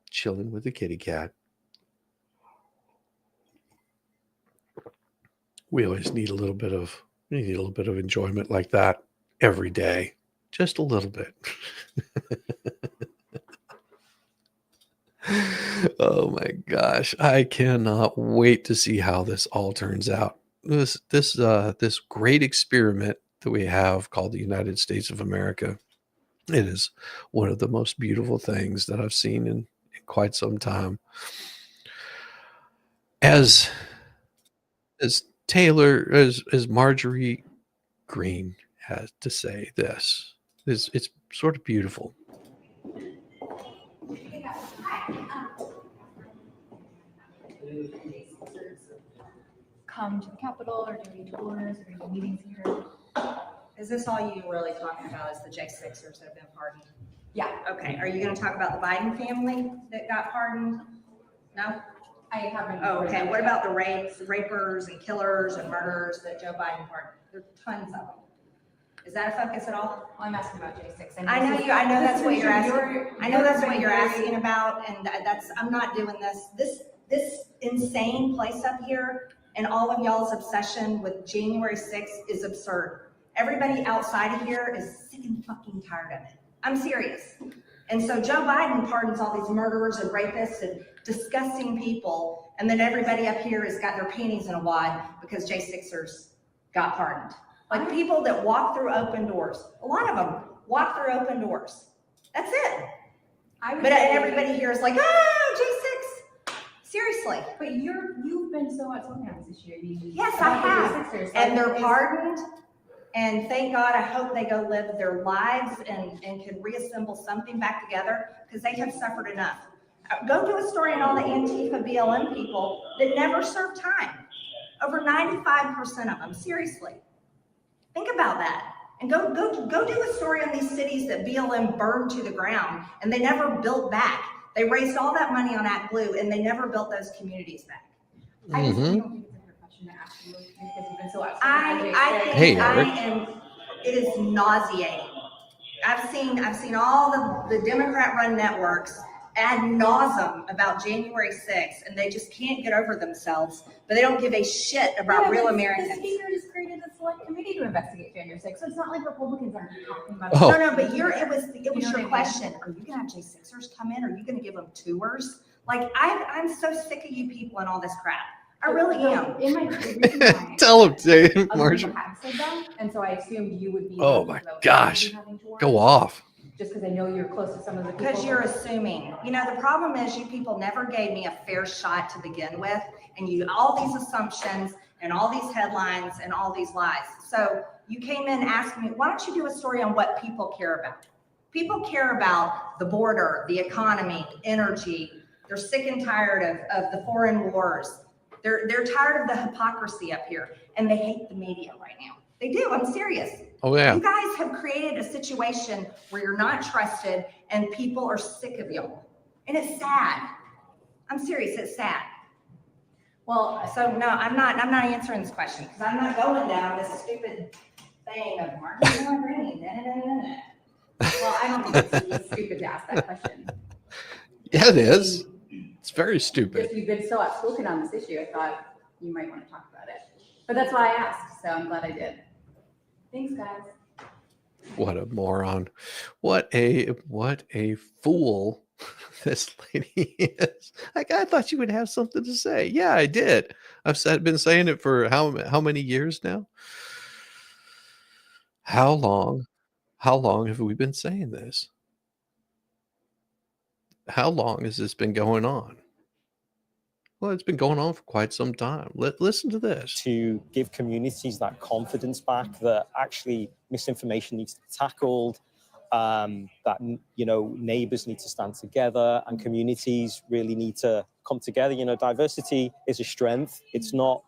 S3: chilling with the kitty cat. We always need a little bit of enjoyment like that every day. Just a little bit. Oh my gosh. I cannot wait to see how this all turns out. This great experiment that we have called the United States of America. It is one of the most beautiful things that I've seen in quite some time. As Marjorie Green has to say this. It's sort of beautiful.
S9: Come to the Capitol or doing tours or doing meetings here?
S11: Is this all you really talking about is the J6ers that have been pardoned?
S9: Yeah.
S11: Okay, are you gonna talk about the Biden family that got pardoned? No?
S9: I haven't.
S11: Oh, okay, what about the rapers and killers and murderers that Joe Biden pardoned? There are tons of them. Is that a focus at all?
S9: Well, I'm asking about J6.
S11: I know that's what you're asking. I know that's what you're asking about, and I'm not doing this. This insane place up here and all of y'all's obsession with January 6th is absurd. Everybody outside of here is sick and fucking tired of it. I'm serious. And so Joe Biden pardons all these murderers and rapists and disgusting people, and then everybody up here has got their panties in a wad because J6ers got pardoned. Like people that walk through open doors. A lot of them walk through open doors. That's it. But everybody here is like, J6. Seriously.
S9: But you've been so outspoken this year.
S11: Yes, I have. And they're pardoned. And thank God, I hope they go live their lives and can reassemble something back together because they have suffered enough. Go do a story on all the Antifa BLM people that never served time. Over 95% of them, seriously. Think about that. And go do a story on these cities that BLM burned to the ground and they never built back. They raised all that money on ActBlue and they never built those communities back.
S9: I just don't think it's a fair question to ask you because you've been so outspoken.
S11: I think it is nauseating. I've seen all the Democrat-run networks ad nauseum about January 6th, and they just can't get over themselves, but they don't give a shit about real Americans.
S9: The speaker just created a select committee to investigate January 6th, so it's not like Republicans aren't talking about
S3: Oh.
S9: it.
S11: No, but it was
S9: You know what I
S11: your
S9: mean?
S11: question. Are you gonna have J6ers come in? Are you gonna give them tours? Like, I'm so sick of you people and all this crap. I really am.
S9: In my the reason why
S3: Tell him, Dave,
S9: other
S3: Marshall.
S9: people have said that, and so I assumed you would be.
S3: Oh
S9: one
S3: my
S9: of those
S3: gosh.
S9: who would be having tours,
S3: Go off.
S9: Just because I know you're close to some of the people.
S11: Because you're assuming. You know, the problem is you people never gave me a fair shot to begin with, and you all these assumptions and all these headlines and all these lies. So you came in asking me, why don't you do a story on what people care about? People care about the border, the economy, energy. They're sick and tired of the foreign wars. They're tired of the hypocrisy up here, and they hate the media right now. They do. I'm serious.
S3: Oh, yeah.
S11: You guys have created a situation where you're not trusted, and people are sick of you. And it's sad. I'm serious. It's sad. Well, so no, I'm not answering this question because I'm not going down this stupid thing of marketing and bringing.
S9: Well, I don't think it's stupid to ask that question.
S3: Yeah, it is. It's very stupid.
S9: If you've been so outspoken on this issue, I thought you might want to talk about it. But that's why I asked, so I'm glad I did. Thanks, guys.
S3: What a moron. What a fool this lady is. Like, I thought you would have something to say. Yeah, I did. Been saying it for how many years now? How long have we been saying this? How long has this been going on? Well, it's been going on for quite some time. Listen to this.
S12: To give communities that confidence back that actually misinformation needs to be tackled, that, you know, neighbors need to stand together and communities really need to come together. You know, diversity is a strength. It's not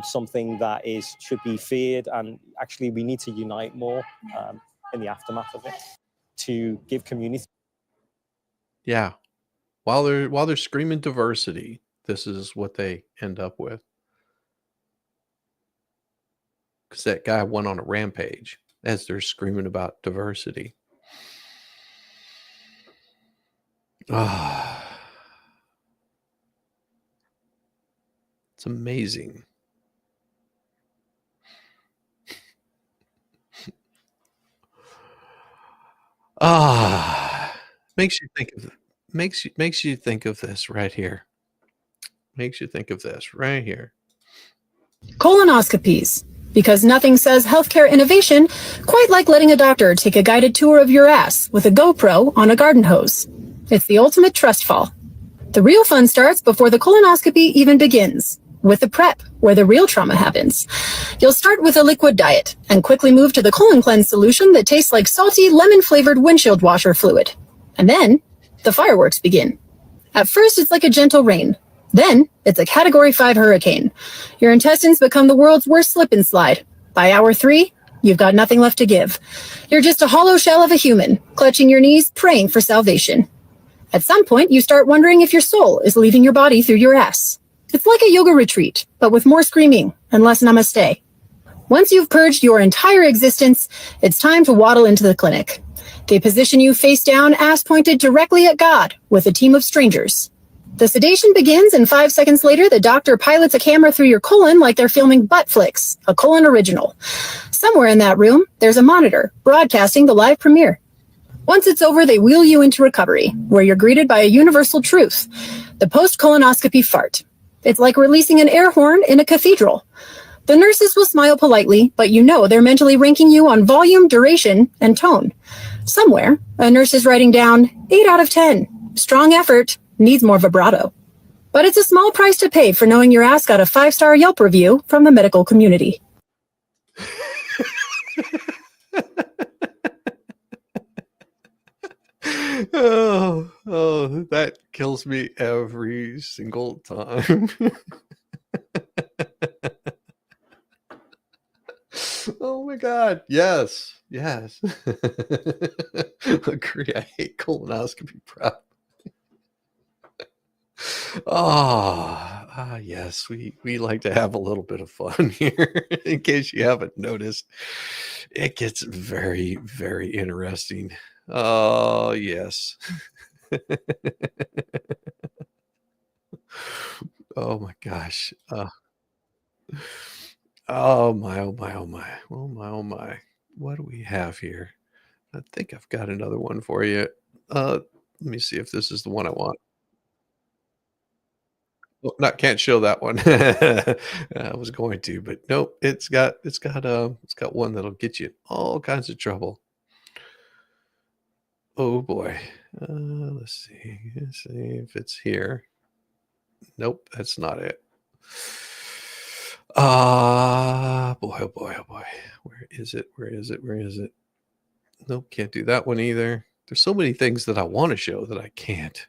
S12: something that should be feared. And actually, we need to unite more in the aftermath of it to give communities.
S3: Yeah. While they're screaming diversity, this is what they end up with. Because that guy went on a rampage as they're screaming about diversity. Ah, it's amazing. Makes you think of this right here. Makes you think of this right here.
S2: Colonoscopies. Because nothing says healthcare innovation quite like letting a doctor take a guided tour of your ass with a GoPro on a garden hose. It's the ultimate trust fall. The real fun starts before the colonoscopy even begins, with the prep, where the real trauma happens. You'll start with a liquid diet and quickly move to the colon cleanse solution that tastes like salty, lemon-flavored windshield washer fluid. And then the fireworks begin. At first, it's like a gentle rain. Then it's a Category 5 hurricane. Your intestines become the world's worst slip and slide. By hour 3, you've got nothing left to give. You're just a hollow shell of a human, clutching your knees, praying for salvation. At some point, you start wondering if your soul is leaving your body through your ass. It's like a yoga retreat, but with more screaming and less namaste. Once you've purged your entire existence, it's time to waddle into the clinic. They position you face down, ass pointed directly at God, with a team of strangers. The sedation begins, and 5 seconds later, the doctor pilots a camera through your colon like they're filming Butt Flicks, a colon original. Somewhere in that room, there's a monitor broadcasting the live premiere. Once it's over, they wheel you into recovery, where you're greeted by a universal truth, the post-colonoscopy fart. It's like releasing an air horn in a cathedral. The nurses will smile politely, but you know they're mentally ranking you on volume, duration, and tone. Somewhere, a nurse is writing down 8 out of 10. Strong effort. Needs more vibrato. But it's a small price to pay for knowing your ass got a 5-star Yelp review from the medical community.
S3: Oh, that kills me every single time. Oh my God. Yes. Agree. I hate colonoscopy prep. Oh, Yes, we like to have a little bit of fun here. In case you haven't noticed, it gets very, very interesting. Oh, yes. Oh my gosh. Oh my, oh my, oh my, oh my, oh my. What do we have here? I think I've got another one for you. Let me see if this is the one I want. Well, not can't show that one. I was going to, but nope. It's got one that'll get you in all kinds of trouble. Oh boy. Let's see. Let's see if it's here. Nope, that's not it. Boy, oh boy, oh boy. Where is it? Where is it? Where is it? Nope, can't do that one either. There's so many things that I want to show that I can't.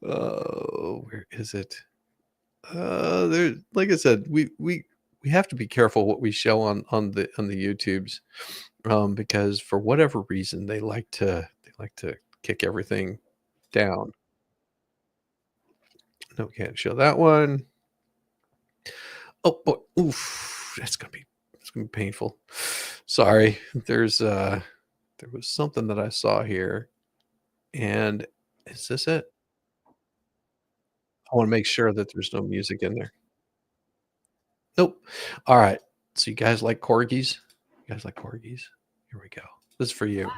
S3: Oh, where is it? There, like I said, we have to be careful what we show on the YouTubes, because for whatever reason they like to kick everything down. No, can't show that one. Oh boy, oof, it's gonna be painful. Sorry, there was something that I saw here, and is this it? I want to make sure that there's no music in there. Nope. All right. So you guys like corgis? You guys like corgis? Here we go. This is for you.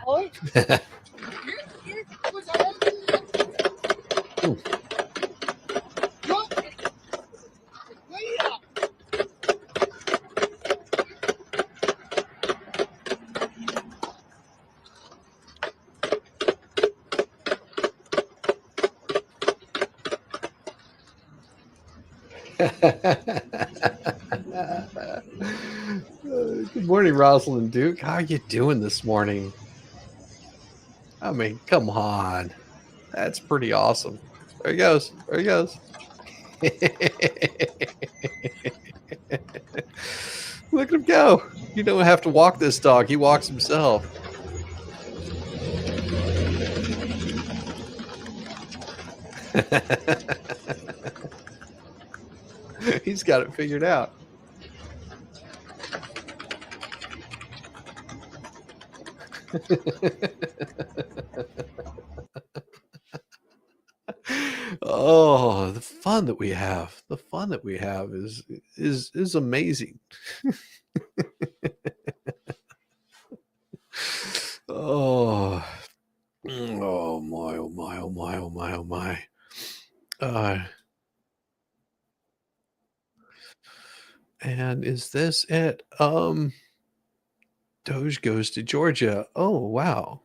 S3: Ooh. Good morning, Rosalind Duke. How are you doing this morning? I mean, come on. That's pretty awesome. There he goes. There he goes. Look at him go. You don't have to walk this dog. He walks himself. He's got it figured out. Oh, the fun that we have. The fun that we have is amazing. Oh. Oh my, oh my, oh my, oh my, oh my. Uh, and is this it? Doge goes to Georgia. Oh, wow.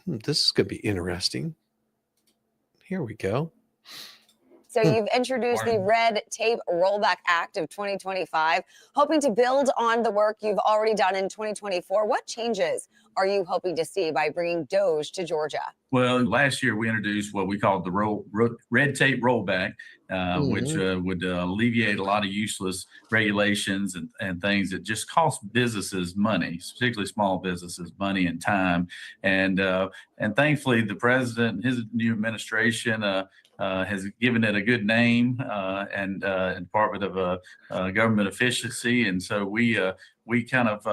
S3: This is going to be interesting. Here we go.
S13: So you've introduced the Red Tape Rollback Act of 2025, hoping to build on the work you've already done in 2024. What changes are you hoping to see by bringing Doge to Georgia?
S14: Well, last year we introduced what we called the Red Tape Rollback, which would alleviate a lot of useless regulations and things that just cost businesses money, particularly small businesses, money and time. And thankfully, the president and his new administration has given it a good name and Department of Government Efficiency. And so we kind of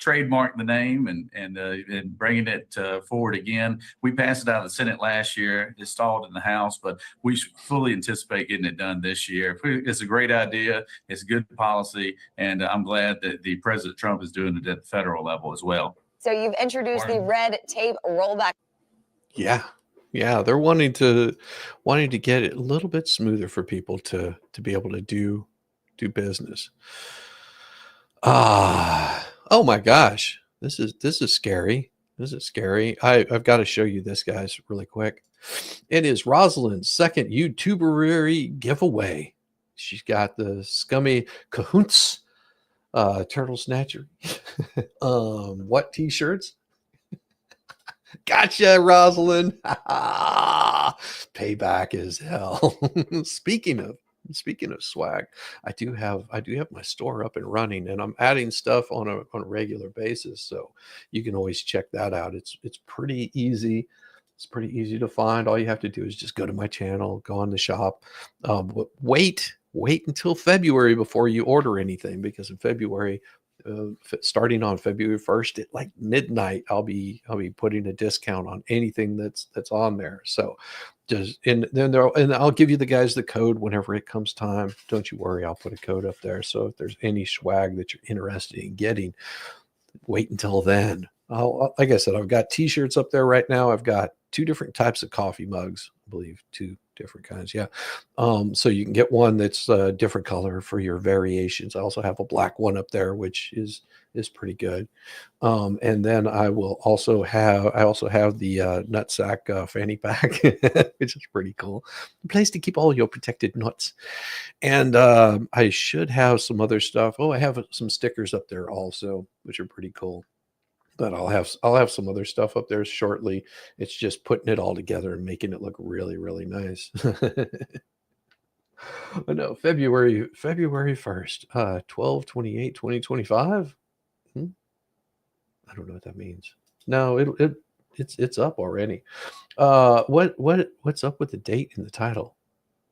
S14: trademarked the name and bringing it forward again. We passed it out of the Senate last year. It stalled in the House, but we fully anticipate getting it done this year. It's a great idea. It's good policy, and I'm glad that the President Trump is doing it at the federal level as well.
S13: So you've introduced the Red Tape Rollback.
S3: Yeah. Yeah, they're wanting to get it a little bit smoother for people to be able to do business. Oh my gosh. This is scary. This is scary. I've got to show you this, guys, really quick. It is Rosalind's second YouTubery giveaway. She's got the Scummy Cahoonts Turtle Snatcher. What t-shirts? Gotcha, Rosalind. Payback is hell. Speaking of swag, I do have my store up and running, and I'm adding stuff on a regular basis. So you can always check that out. It's pretty easy. It's pretty easy to find. All you have to do is just go to my channel, go on the shop. Wait until February before you order anything, because in February, starting on February 1st at like midnight, I'll be putting a discount on anything that's on there. So and I'll give you the guys the code whenever it comes time. Don't you worry, I'll put a code up there. So if there's any swag that you're interested in getting, wait until then. Like I said, I've got t-shirts up there right now. I've got 2 different types of coffee mugs, I believe 2 different kinds. Yeah. So you can get one that's a different color for your variations. I also have a black one up there, which is pretty good. And then I also have the nutsack fanny pack, which is pretty cool. A place to keep all your protected nuts. And I should have some other stuff. Oh, I have some stickers up there also, which are pretty cool. But I'll have some other stuff up there shortly. It's just putting it all together and making it look really, really nice. I know, February 1st, 12/28/2025. I don't know what that means. No, it's up already. What's up with the date in the title?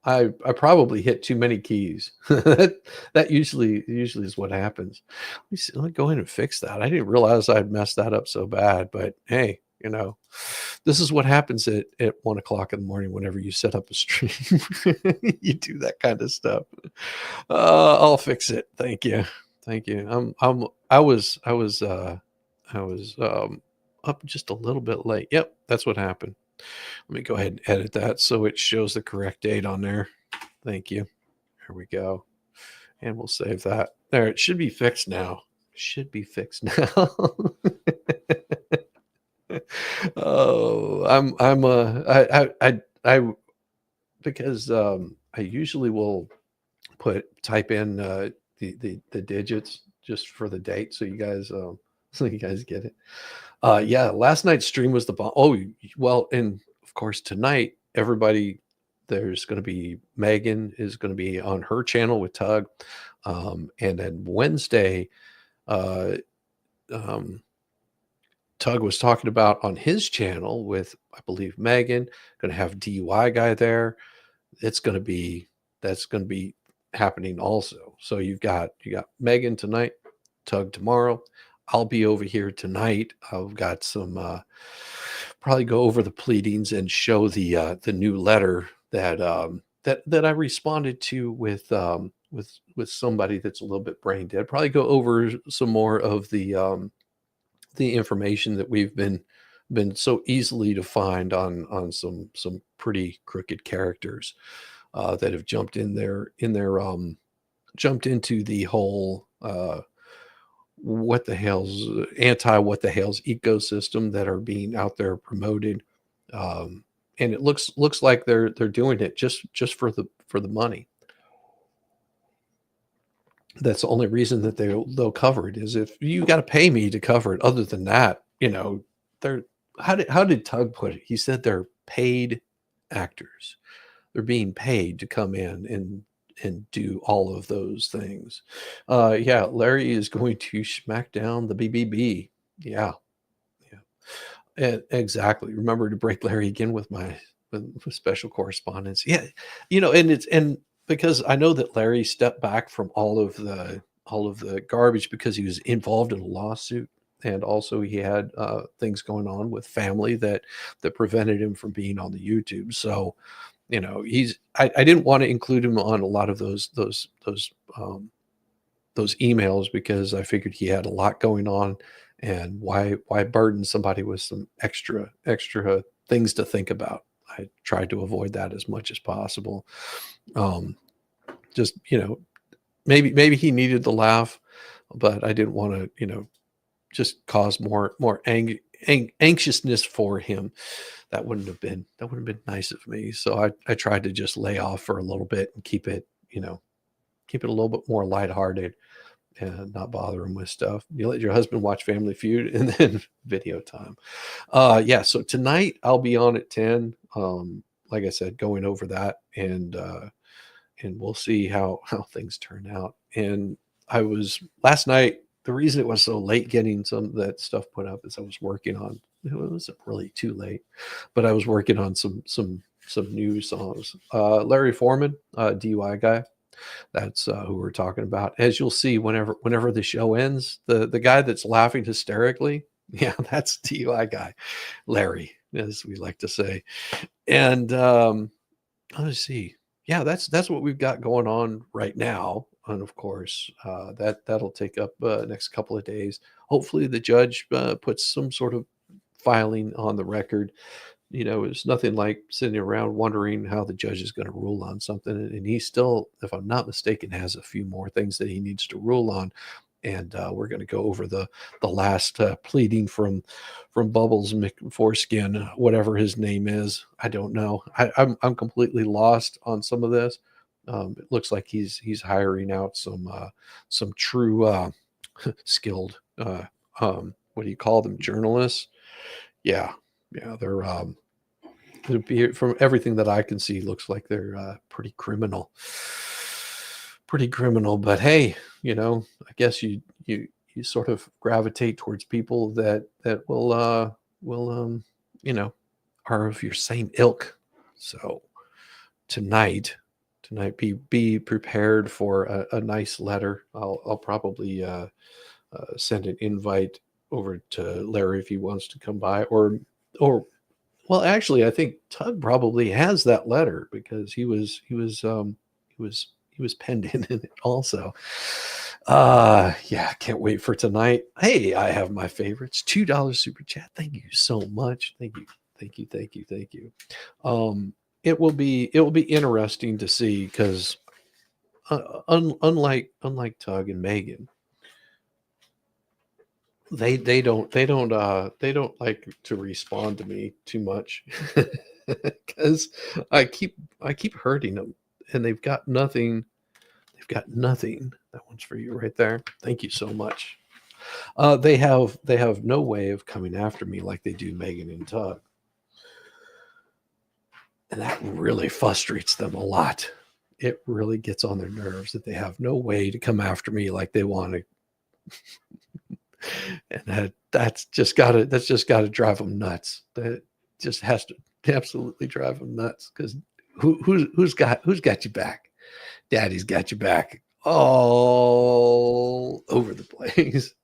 S3: I probably hit too many keys. That usually is what happens. Let me go in and fix that. I didn't realize I'd messed that up so bad, but hey, this is what happens at 1 o'clock in the morning whenever you set up a stream. You do that kind of stuff. I'll fix it. Thank you. I was up just a little bit late. Yep, that's what happened. Let me go ahead and edit that so it shows the correct date on there. Thank you. Here we go. And we'll save that. There, it should be fixed now. Oh, I because I usually will type in the digits just for the date, so you guys get it. Yeah, last night's stream was the bomb. Oh, well, and of course tonight, everybody, there's going to be Megan is going to be on her channel with Tug, and then Wednesday, Tug was talking about on his channel with, I believe, Megan, going to have DUI guy there. That's going to be happening also. So you got Megan tonight, Tug tomorrow. I'll be over here tonight. I've got some probably go over the pleadings and show the new letter that I responded to with somebody that's a little bit brain dead. Probably go over some more of the information that we've been so easily to find on some pretty crooked characters that have jumped into the whole what the hell's ecosystem that are being out there promoted, and it looks like they're doing it just for the money. That's the only reason that they'll cover it, is if you got to pay me to cover it. Other than that, they're how did Tug put it? He said they're paid actors. They're being paid to come in and do all of those things. Yeah, Larry is going to smack down the BBB. Yeah. And exactly. Remember to break Larry again with special correspondence. Yeah, and because I know that Larry stepped back from all of the garbage because he was involved in a lawsuit, and also he had things going on with family that prevented him from being on the YouTube. So, I didn't want to include him on a lot of those emails, because I figured he had a lot going on, and why burden somebody with some extra things to think about. I tried to avoid that as much as possible. Just, maybe he needed the laugh, but I didn't want to, just cause more anxiousness for him. That wouldn't have been nice of me. So I tried to just lay off for a little bit and keep it a little bit more lighthearted and not bother him with stuff. You let your husband watch Family Feud and then video time. Yeah. So tonight I'll be on at 10. Like I said, going over that, and we'll see how things turn out. And last night, the reason it was so late getting some of that stuff put up is I was working on it wasn't really too late, but I was working on some new songs. Larry Foreman, DUI guy. That's who we're talking about. As you'll see, whenever the show ends, the guy that's laughing hysterically, yeah, that's DUI guy, Larry, as we like to say. And let's see, yeah, that's what we've got going on right now. And of course, that'll take up next couple of days. Hopefully, the judge puts some sort of filing on the record. You know, it's nothing like sitting around wondering how the judge is going to rule on something. And he still, if I'm not mistaken, has a few more things that he needs to rule on. And we're going to go over the last pleading from Bubbles McForeskin, whatever his name is. I don't know. I'm completely lost on some of this. It looks like he's hiring out some true skilled what do you call them, journalists? Yeah, they're from everything that I can see, looks like they're pretty criminal. But hey, you know, I guess you sort of gravitate towards people that will you know, are of your same ilk. So tonight be prepared for a nice letter. I'll probably send an invite over to Larry if he wants to come by, or well, actually, I think Tug probably has that letter because he was penned in it also. Yeah, can't wait for tonight. Hey, I have my favorites. $2 super chat. Thank you so much. Thank you. It will be interesting to see because unlike Tug and Megan, they don't like to respond to me too much because I keep hurting them, and they've got nothing. That one's for you right there. Thank you so much. They have no way of coming after me like they do Megan and Tug, and that really frustrates them a lot. It really gets on their nerves that they have no way to come after me like they want to. And that's just gotta drive them nuts. That just has to absolutely drive them nuts because who's got you back? Daddy's got you back all over the place.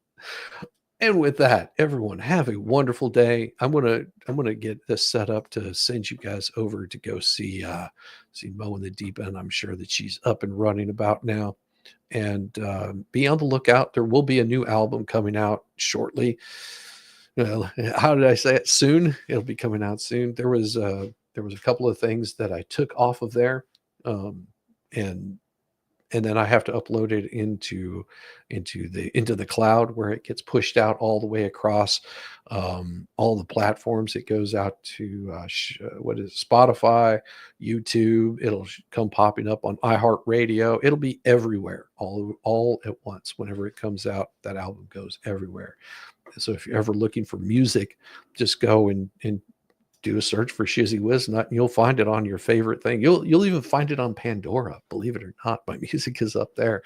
S3: And with that, everyone have a wonderful day. I'm gonna get this set up to send you guys over to go see Mo in the Deep End. I'm sure that she's up and running about now. And be on the lookout. There will be a new album coming out shortly. How did I say it? Soon. It'll be coming out soon. There was a couple of things that I took off of there, and then I have to upload it into the cloud where it gets pushed out all the way across all the platforms. It goes out to what is it, Spotify, YouTube. It'll come popping up on iHeartRadio. It'll be everywhere all at once. Whenever it comes out, that album goes everywhere. So if you're ever looking for music, just go and do a search for Shizzy Wiznut, and you'll find it on your favorite thing. You'll even find it on Pandora. Believe it or not, my music is up there,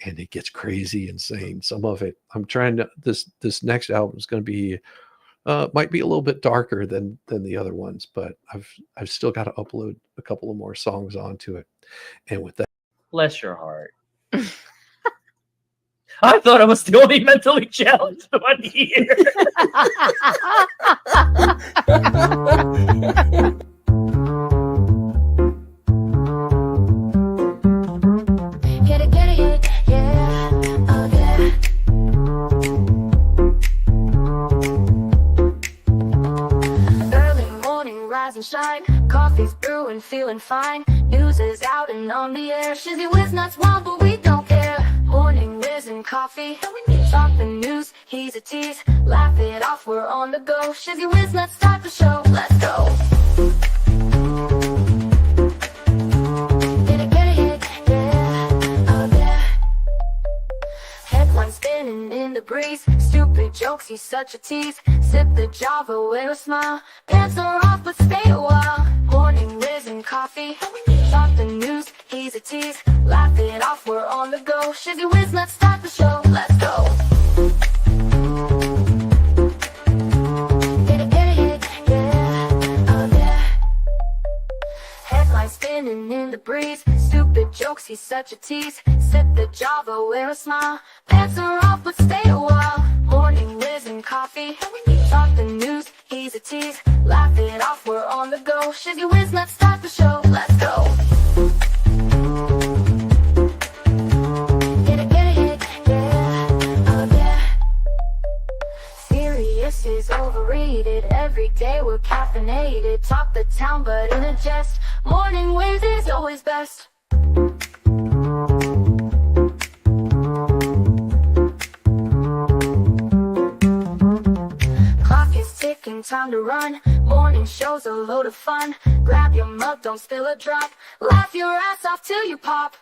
S3: and it gets crazy insane. Some of it, I'm trying to. This next album is going to be might be a little bit darker than the other ones, but I've still got to upload a couple of more songs onto it. And with that,
S15: bless your heart. I thought I was the only mentally challenged one here.
S1: Get it, yeah, oh yeah. Early morning, rise and shine. Coffee's brewing, feeling fine. News is out and on the air. Shizzy Wiznut's wild, but we don't care. Morning, Whiz and Coffee. Talk the news, he's a tease. Laugh it off, we're on the go. Shizzy Wiznut, start the show, let's go. Get it, yeah, oh yeah. Headlines spinning in the breeze. Stupid jokes, he's such a tease. Sip the Java, wear a smile. Pants are off, but stay a while. Morning, Whiz and Coffee. Talk the news, he's a tease. Laugh it off, we're on the go. Shizzy Wiznut, start the show, let's go. Get it, jokes, he's such a tease. Sip the Java, wear a smile. Pants are off, but stay a while. Morning Whiz and Coffee. Talk the news, he's a tease. Laugh it off, we're on the go. Shizzy Whiz, let's start the show. Let's go. Get it, yeah, oh yeah. Serious is overrated. Every day we're caffeinated. Talk the town, but in a jest. Morning Whiz is always best. Clock is ticking, time to run. Morning show's a load of fun. Grab your mug, don't spill a drop. Laugh your ass off till you pop.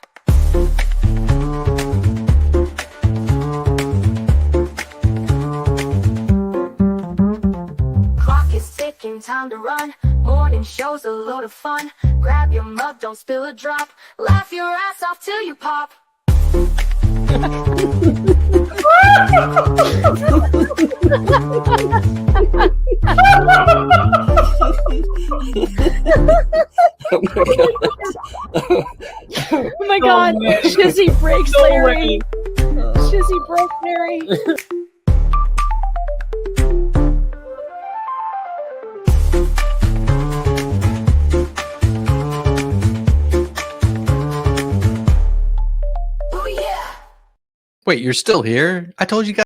S1: Clock is ticking, time to run. Morning show's a load of fun. Grab your mug, don't spill a drop. Laugh your ass off till you pop.
S16: Oh my God! Shizzy breaks Larry. Shizzy broke Larry.
S3: Wait, you're still here? I told you guys.